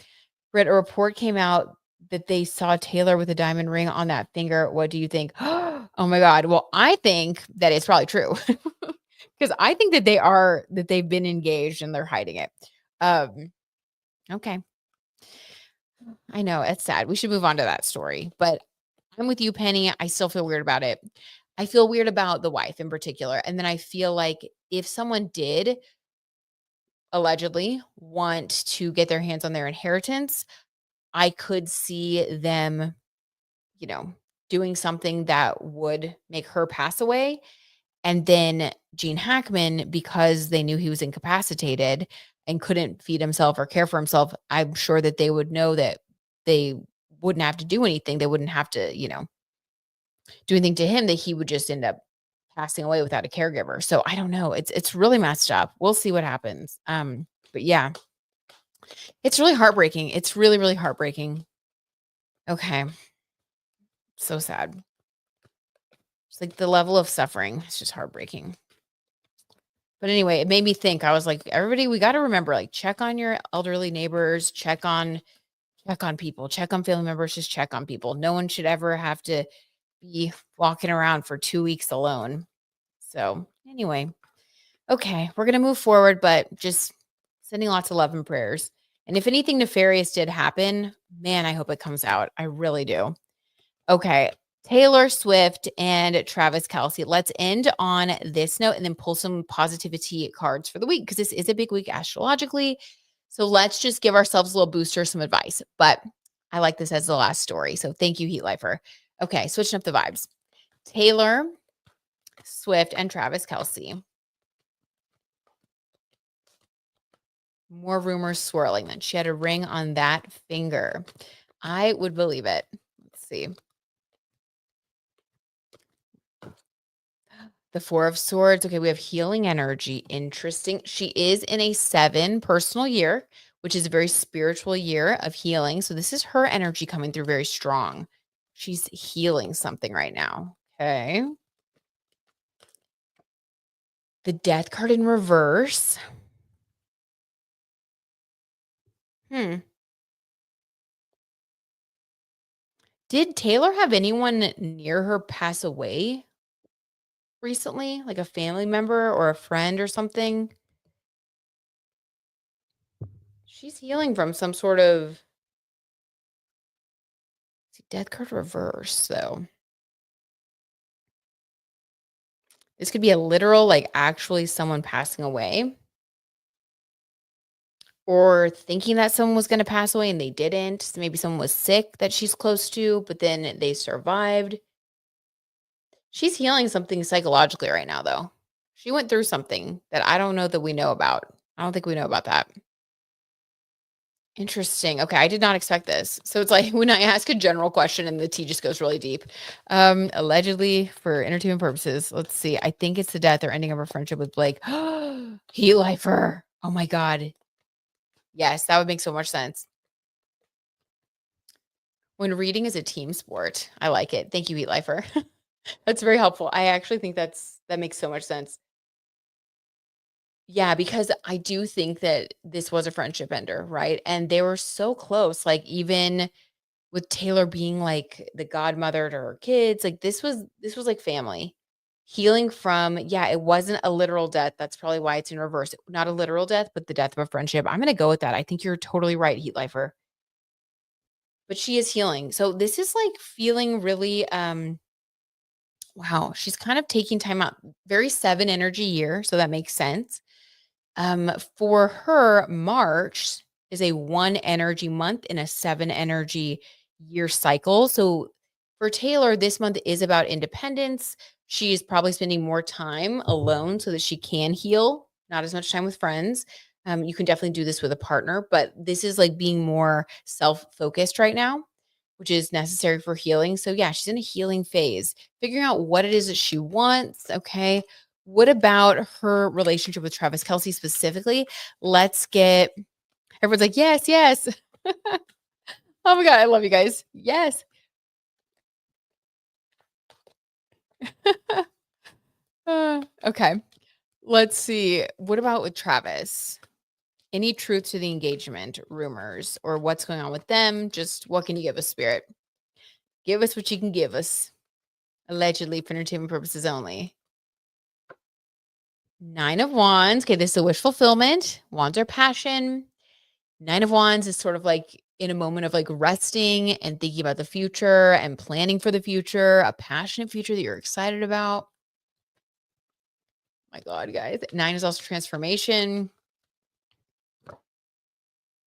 Read a report came out that they saw Taylor with a diamond ring on that finger. What do you think? Oh my God. Well, I think that it's probably true because I think that they've been engaged and they're hiding it. Um, okay. I know it's sad. We should move on to that story, but I'm with you, Penny. I still feel weird about it. I feel weird about the wife in particular. And then I feel like if someone did allegedly want to get their hands on their inheritance, I could see them, you know, doing something that would make her pass away. And then Gene Hackman, because they knew he was incapacitated and couldn't feed himself or care for himself, I'm sure that they would know that they wouldn't have to do anything. They wouldn't have to, do anything to him, that he would just end up passing away without a caregiver. So I don't know. It's really messed up. We'll see what happens. But yeah, it's really heartbreaking. It's really, really heartbreaking. Okay. So sad. It's like the level of suffering. It's just heartbreaking. But anyway, it made me think. I was like, everybody, we got to remember, like, check on your elderly neighbors, check on people, check on family members, just check on people. No one should ever have to be walking around for 2 weeks alone. So anyway, okay, we're gonna move forward, but just sending lots of love and prayers. And if anything nefarious did happen, man, I hope it comes out. I really do. Okay. Taylor Swift and Travis Kelsey. Let's end on this note and then pull some positivity cards for the week because this is a big week astrologically. So let's just give ourselves a little booster, some advice. But I like this as the last story. So thank you, Heat Lifer. Okay, switching up the vibes. Taylor Swift and Travis Kelsey. More rumors swirling that she had a ring on that finger. I would believe it. Let's see. The 4 of Swords. Okay, we have healing energy. Interesting. She is in a 7 personal year, which is a very spiritual year of healing. So this is her energy coming through very strong. She's healing something right now. Okay. The death card in reverse. Hmm. Did Taylor have anyone near her pass away recently? Like a family member or a friend or something? She's healing from some sort of death card reverse, though. This could be a literal, like actually someone passing away or thinking that someone was going to pass away and they didn't. So maybe someone was sick that she's close to, but then they survived. She's healing something psychologically right now, though. She went through something that I don't know that we know about. I don't think we know about that. Interesting. Okay, I did not expect this. So it's like when I ask a general question and the tea just goes really deep. Allegedly for entertainment purposes. Let's see. I think it's the death or ending of her friendship with Blake. Heat lifer. Oh my god. Yes, that would make so much sense. When reading is a team sport, I like it. Thank you, Heat lifer. That's very helpful. I actually think that makes so much sense. Yeah, because I do think that this was a friendship ender, right? And they were so close. Like even with Taylor being, like, the godmother to her kids, like, this was like family. Healing from yeah, it wasn't a literal death, that's probably why it's in reverse. Not a literal death, but the death of a friendship. I'm gonna go with that. I think you're totally right, Heat Lifer. But she is healing. So this is, like, feeling really, wow, she's kind of taking time out. Very 7 energy year, so that makes sense. For her, March is a 1 energy month in a 7 energy year cycle. So for Taylor, this month is about independence. She is probably spending more time alone so that she can heal, not as much time with friends. You can definitely do this with a partner, but this is like being more self focused right now, which is necessary for healing. So, yeah, she's in a healing phase, figuring out what it is that she wants. Okay. What about her relationship with Travis Kelsey specifically? Let's get everyone's like, yes, yes. Oh my God. I love you guys. Yes. Okay. Let's see. What about with Travis? Any truth to the engagement rumors or what's going on with them? Just what can you give us, Spirit? Give us what you can give us. Allegedly for entertainment purposes only. 9 of Wands. Okay, this is a wish fulfillment. Wands are passion. 9 of Wands is sort of like in a moment of like resting and thinking about the future and planning for the future, a passionate future that you're excited about. My God, guys. 9 is also transformation.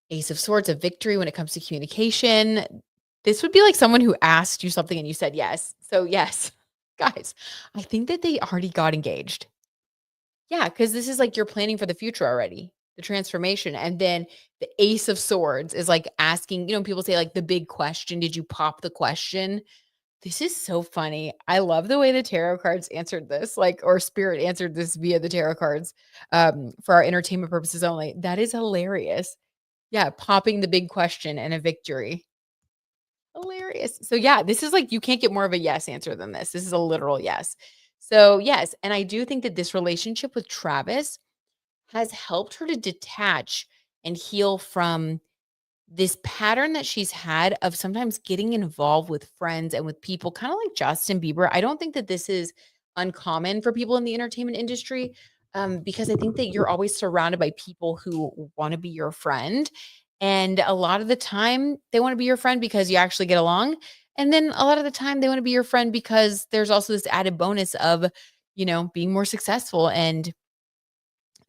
Ace of Swords, a victory when it comes to communication. This would be like someone who asked you something and you said yes. So, yes, guys, I think that they already got engaged. Yeah, because this is like you're planning for the future already, the transformation. And then the Ace of Swords is like asking, people say like the big question, did you pop the question? This is so funny. I love the way the tarot cards answered this, like, or spirit answered this via the tarot cards for our entertainment purposes only. That is hilarious. Yeah, popping the big question and a victory. Hilarious. So yeah, this is like you can't get more of a yes answer than this. This is a literal yes. So yes, and I do think that this relationship with Travis has helped her to detach and heal from this pattern that she's had of sometimes getting involved with friends and with people kind of like Justin Bieber. I don't think that this is uncommon for people in the entertainment industry because I think that you're always surrounded by people who want to be your friend. And a lot of the time, they want to be your friend because you actually get along. And then a lot of the time, they want to be your friend because there's also this added bonus of, being more successful and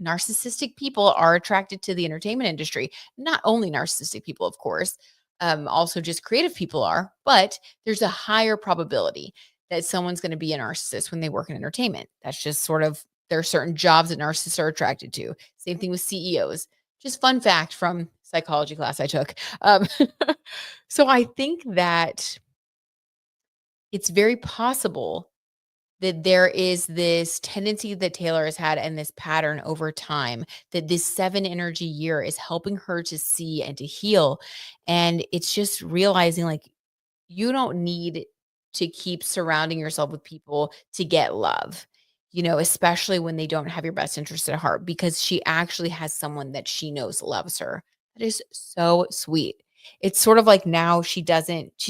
narcissistic people are attracted to the entertainment industry. Not only narcissistic people, of course, also just creative people are, but there's a higher probability that someone's going to be a narcissist when they work in entertainment. That's just sort of there are certain jobs that narcissists are attracted to. Same thing with CEOs. Just fun fact from psychology class I took. So I think that it's very possible that there is this tendency that Taylor has had and this pattern over time that this 7 energy year is helping her to see and to heal. And it's just realizing like you don't need to keep surrounding yourself with people to get love, especially when they don't have your best interest at heart, because she actually has someone that she knows loves her. That is so sweet. It's sort of like now she's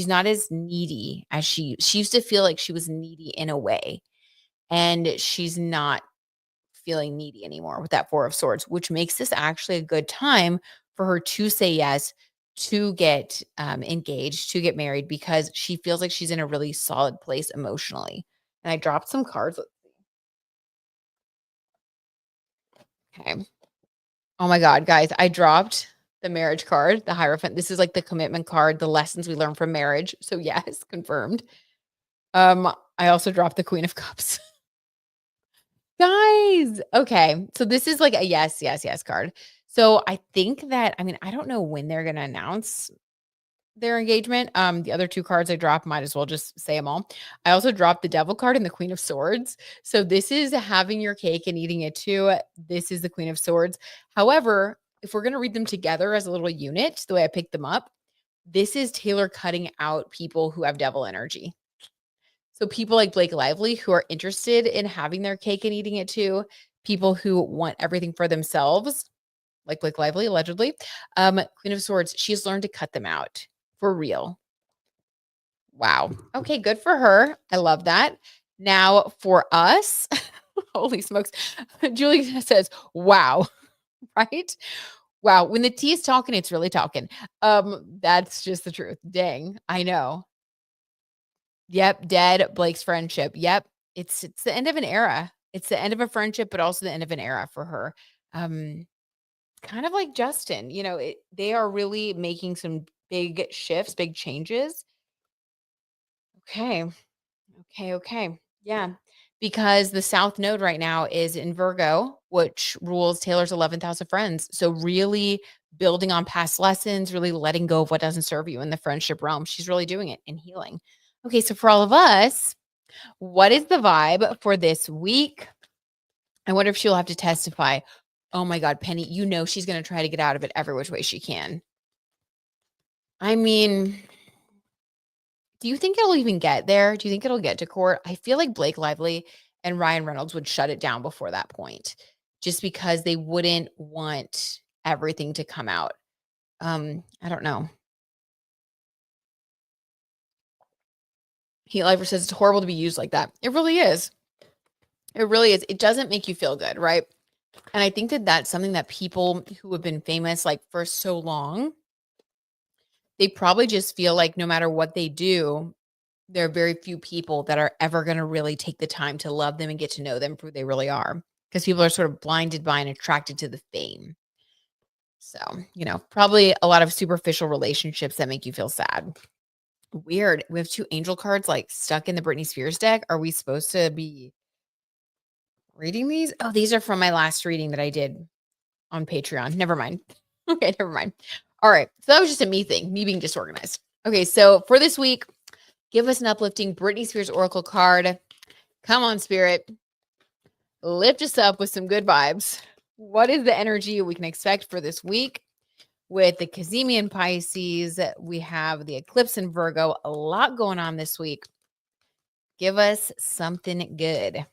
not as needy as she used to feel like she was needy in a way. And she's not feeling needy anymore with that 4 of swords, which makes this actually a good time for her to say yes, to get engaged, to get married, because she feels like she's in a really solid place emotionally. And I dropped some cards. Okay. Oh my God, guys, I dropped the marriage card, the Hierophant. This is like the commitment card, the lessons we learn from marriage. So yes, confirmed. I also dropped the Queen of Cups. Guys, okay, so this is like a yes, yes, yes card. So I think that I don't know when they're gonna announce their engagement. The other 2 cards I dropped, might as well just say them all. I also dropped the Devil card and the Queen of Swords. So this is having your cake and eating it too. This is the Queen of Swords. However, if we're gonna read them together as a little unit, the way I picked them up, this is Taylor cutting out people who have devil energy. So people like Blake Lively who are interested in having their cake and eating it too, people who want everything for themselves, like Blake Lively allegedly. Queen of Swords, she's learned to cut them out for real. Wow. Okay, good for her. I love that. Now for us, holy smokes. Julie says, "Wow." Right? Wow, when the tea is talking, it's really talking. That's just the truth. Dang, I know. Yep, dead Blake's friendship. Yep. It's the end of an era. It's the end of a friendship, but also the end of an era for her. Um, kind of like Justin, they are really making some big shifts, big changes. Okay. Okay, okay. Yeah. Because the South Node right now is in Virgo, which rules Taylor's 11th house of friends. So really building on past lessons, really letting go of what doesn't serve you in the friendship realm. She's really doing it and healing. Okay, so for all of us, what is the vibe for this week? I wonder if she'll have to testify. Oh my God, Penny, she's going to try to get out of it every which way she can. I mean, do you think it'll even get there? Do you think it'll get to court? I feel like Blake Lively and Ryan Reynolds would shut it down before that point, just because they wouldn't want everything to come out. I don't know. Heat Lifer says it's horrible to be used like that. It really is. It really is. It doesn't make you feel good, right? And I think that that's something that people who have been famous like for so long, they probably just feel like no matter what they do, there are very few people that are ever going to really take the time to love them and get to know them for who they really are, because people are sort of blinded by and attracted to the fame. So, probably a lot of superficial relationships that make you feel sad. Weird. We have 2 angel cards like stuck in the Britney Spears deck. Are we supposed to be reading these? Oh, these are from my last reading that I did on Patreon. Never mind. Okay, never mind. All right. So that was just a me thing, me being disorganized. Okay, so for this week, give us an uplifting Britney Spears Oracle card. Come on, Spirit. Lift us up with some good vibes. What is the energy we can expect for this week? With the Cazimi in Pisces, we have the eclipse in Virgo. A lot going on this week. Give us something good.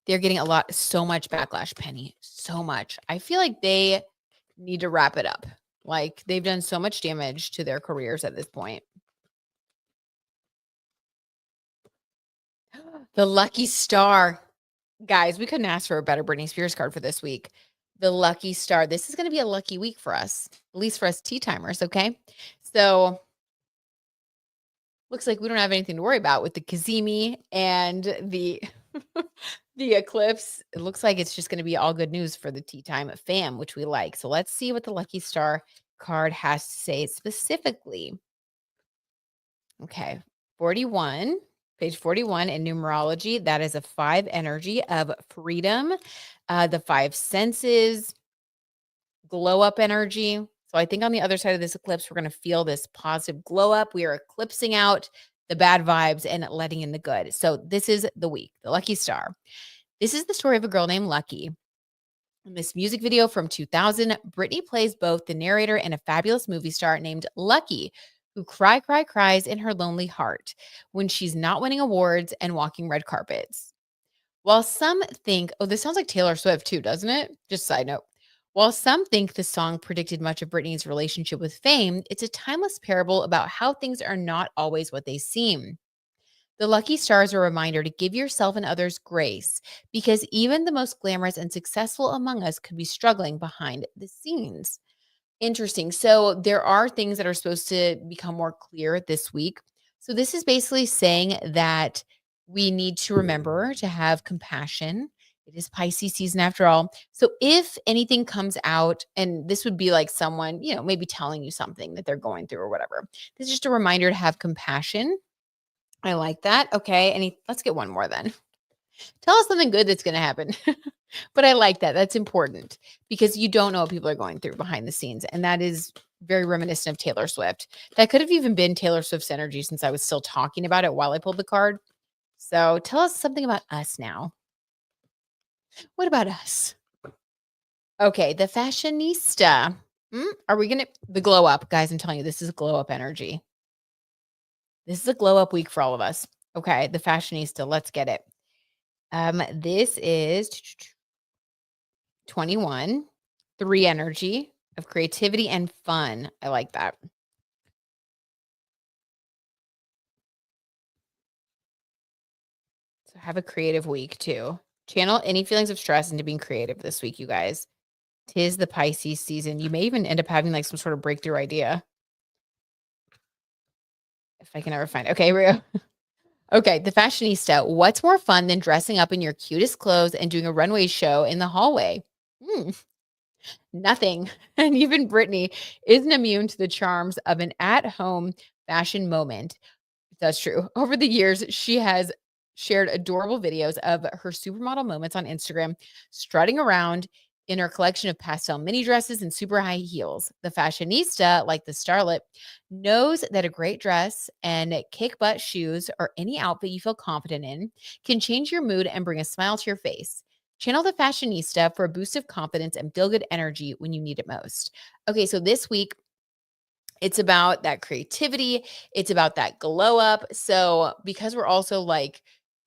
They're getting so much backlash, Penny. So much. I feel like they need to wrap it up. Like they've done so much damage to their careers at this point. The lucky star. Guys, we couldn't ask for a better Britney Spears card for this week. The lucky star. This is going to be a lucky week for us, at least for us tea timers. Okay. So looks like we don't have anything to worry about with the Kazemi and the the eclipse. It looks like it's just going to be all good news for the tea time fam, which we like. So let's see what the lucky star card has to say specifically. Okay, 41, page 41 in numerology. That is a 5 energy of freedom, the 5 senses, glow up energy. So I think on the other side of this eclipse, we're going to feel this positive glow up. We are eclipsing out the bad vibes and letting in the good. So this is the week, the lucky star. This is the story of a girl named Lucky. In this music video from 2000, Britney plays both the narrator and a fabulous movie star named Lucky, who cries in her lonely heart when she's not winning awards and walking red carpets. While some think, oh, this sounds like Taylor Swift too, doesn't it? Just side note. While some think the song predicted much of Britney's relationship with fame, it's a timeless parable about how things are not always what they seem. The lucky star is a reminder to give yourself and others grace because even the most glamorous and successful among us could be struggling behind the scenes. Interesting. So there are things that are supposed to become more clear this week. So this is basically saying that we need to remember to have compassion. It is Pisces season after all. So if anything comes out, and this would be like someone, maybe telling you something that they're going through or whatever. This is just a reminder to have compassion. I like that. Okay. Let's get one more then. Tell us something good that's going to happen. But I like that. That's important because you don't know what people are going through behind the scenes. And that is very reminiscent of Taylor Swift. That could have even been Taylor Swift's energy since I was still talking about it while I pulled the card. So tell us something about us now. What about us? Okay, the fashionista. Are we going to, the glow up? Guys, I'm telling you, this is glow up energy. This is a glow up week for all of us. Okay, the fashionista. Let's get it. This is 21, 3 energy of creativity and fun. I like that. So have a creative week too. Channel any feelings of stress into being creative this week, you guys. 'Tis the Pisces season. You may even end up having like some sort of breakthrough idea. If I can ever find it. Okay, here we go. Okay, the fashionista. What's more fun than dressing up in your cutest clothes and doing a runway show in the hallway? Nothing. And even Britney isn't immune to the charms of an at-home fashion moment. That's true. Over the years, she has shared adorable videos of her supermodel moments on Instagram, strutting around in her collection of pastel mini dresses and super high heels. The fashionista, like the starlet, knows that a great dress and kick butt shoes or any outfit you feel confident in can change your mood and bring a smile to your face. Channel the fashionista for a boost of confidence and feel good energy when you need it most. Okay, so this week, it's about that creativity. It's about that glow up. So, because we're also like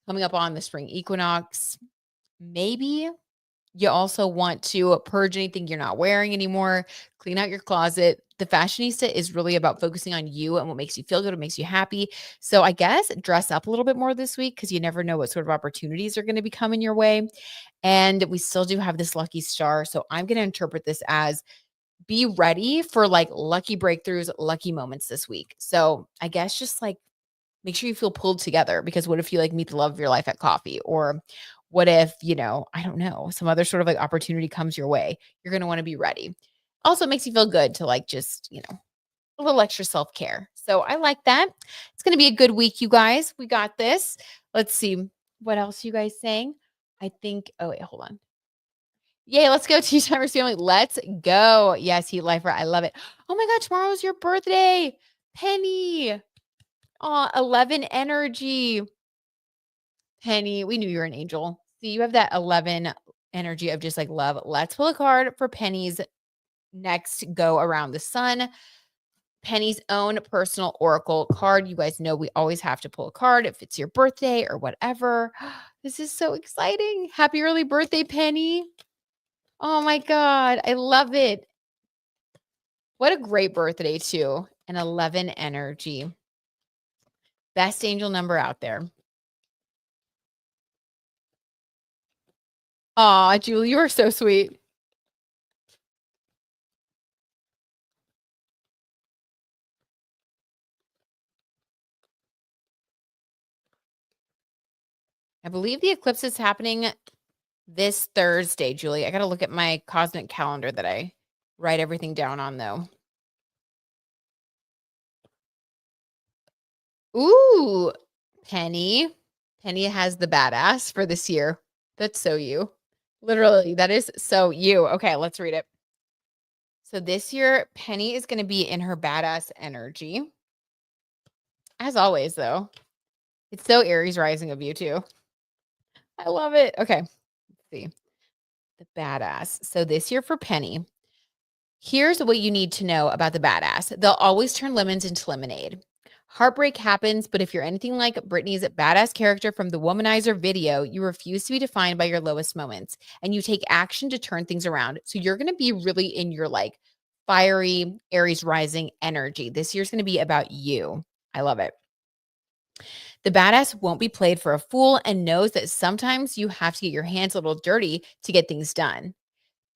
coming up on the spring equinox, maybe you also want to purge anything you're not wearing anymore, clean out your closet. The fashionista is really about focusing on you and what makes you feel good, what makes you happy. So, I guess dress up a little bit more this week because you never know what sort of opportunities are going to be coming your way. And we still do have this lucky star. So, I'm going to interpret this as be ready for like lucky breakthroughs, lucky moments this week. So I guess just like make sure you feel pulled together because what if you like meet the love of your life at coffee? Or what if, I don't know, some other sort of like opportunity comes your way? You're going to want to be ready. Also, it makes you feel good to like just, a little extra self care. So I like that. It's going to be a good week, you guys. We got this. Let's see. What else are you guys saying? I think, oh, wait, hold on. Yay, let's go Tea Timers family. Let's go. Yes, Heat Lifer. I love it. Oh my God, tomorrow's your birthday. Penny. Oh, 11 energy. Penny, we knew you were an angel. See, you have that 11 energy of just like love. Let's pull a card for Penny's next go around the sun. Penny's own personal oracle card. You guys know we always have to pull a card if it's your birthday or whatever. This is so exciting. Happy early birthday, Penny. Oh my God. I love it. What a great birthday, too. An 11 energy. Best angel number out there. Aw, Julie, you are so sweet. I believe the eclipse is happening this Thursday, Julie. I got to look at my cosmic calendar that I write everything down on, though. Ooh, Penny. Penny has the badass for this year. That's so you. Literally, that is so you. Okay, let's read it. So this year, Penny is going to be in her badass energy. As always, though. It's so Aries rising of you too. I love it. Okay. Let's see. The badass. So this year for Penny, here's what you need to know about the badass. They'll always turn lemons into lemonade. Heartbreak happens, but if you're anything like Britney's badass character from the Womanizer video, you refuse to be defined by your lowest moments and you take action to turn things around. So you're going to be really in your like fiery Aries rising energy. This year's going to be about you. I love it. The badass won't be played for a fool and knows that sometimes you have to get your hands a little dirty to get things done.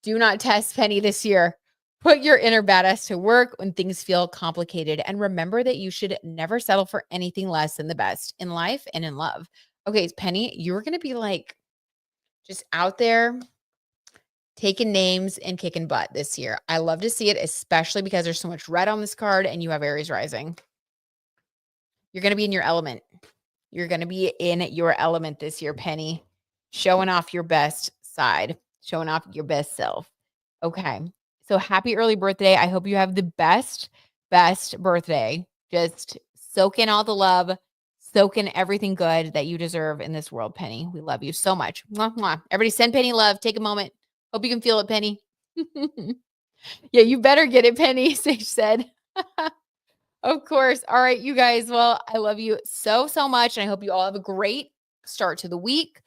Do not test Penny this year. Put your inner badass to work when things feel complicated. And remember that you should never settle for anything less than the best in life and in love. Okay, Penny, you're going to be like just out there taking names and kicking butt this year. I love to see it, especially because there's so much red on this card and you have Aries rising. You're going to be in your element. You're going to be in your element this year, Penny, showing off your best side, showing off your best self. Okay. So happy early birthday. I hope you have the best birthday. Just soak in all the love, soak in everything good that you deserve in this world, Penny. We love you so much. Mwah, mwah. Everybody send Penny love. Take a moment. Hope you can feel it, Penny. Yeah, you better get it, Penny, Sage said. Of course. All right, you guys. Well, I love you so, so much. And I hope you all have a great start to the week.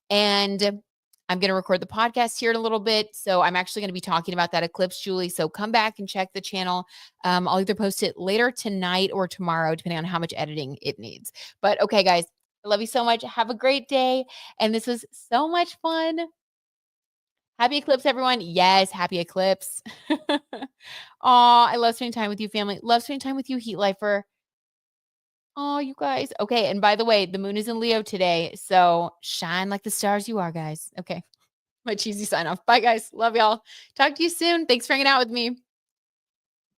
And I'm going to record the podcast here in a little bit. So I'm actually going to be talking about that eclipse, Julie. So come back and check the channel. I'll either post it later tonight or tomorrow, depending on how much editing it needs. But okay, guys, I love you so much. Have a great day. And this was so much fun. Happy eclipse, everyone. Yes, happy eclipse. Aw, I love spending time with you, family. Love spending time with you, Heat Lifer. Oh, you guys. Okay. And by the way, the moon is in Leo today. So shine like the stars you are, guys. Okay. My cheesy sign off. Bye, guys. Love y'all. Talk to you soon. Thanks for hanging out with me.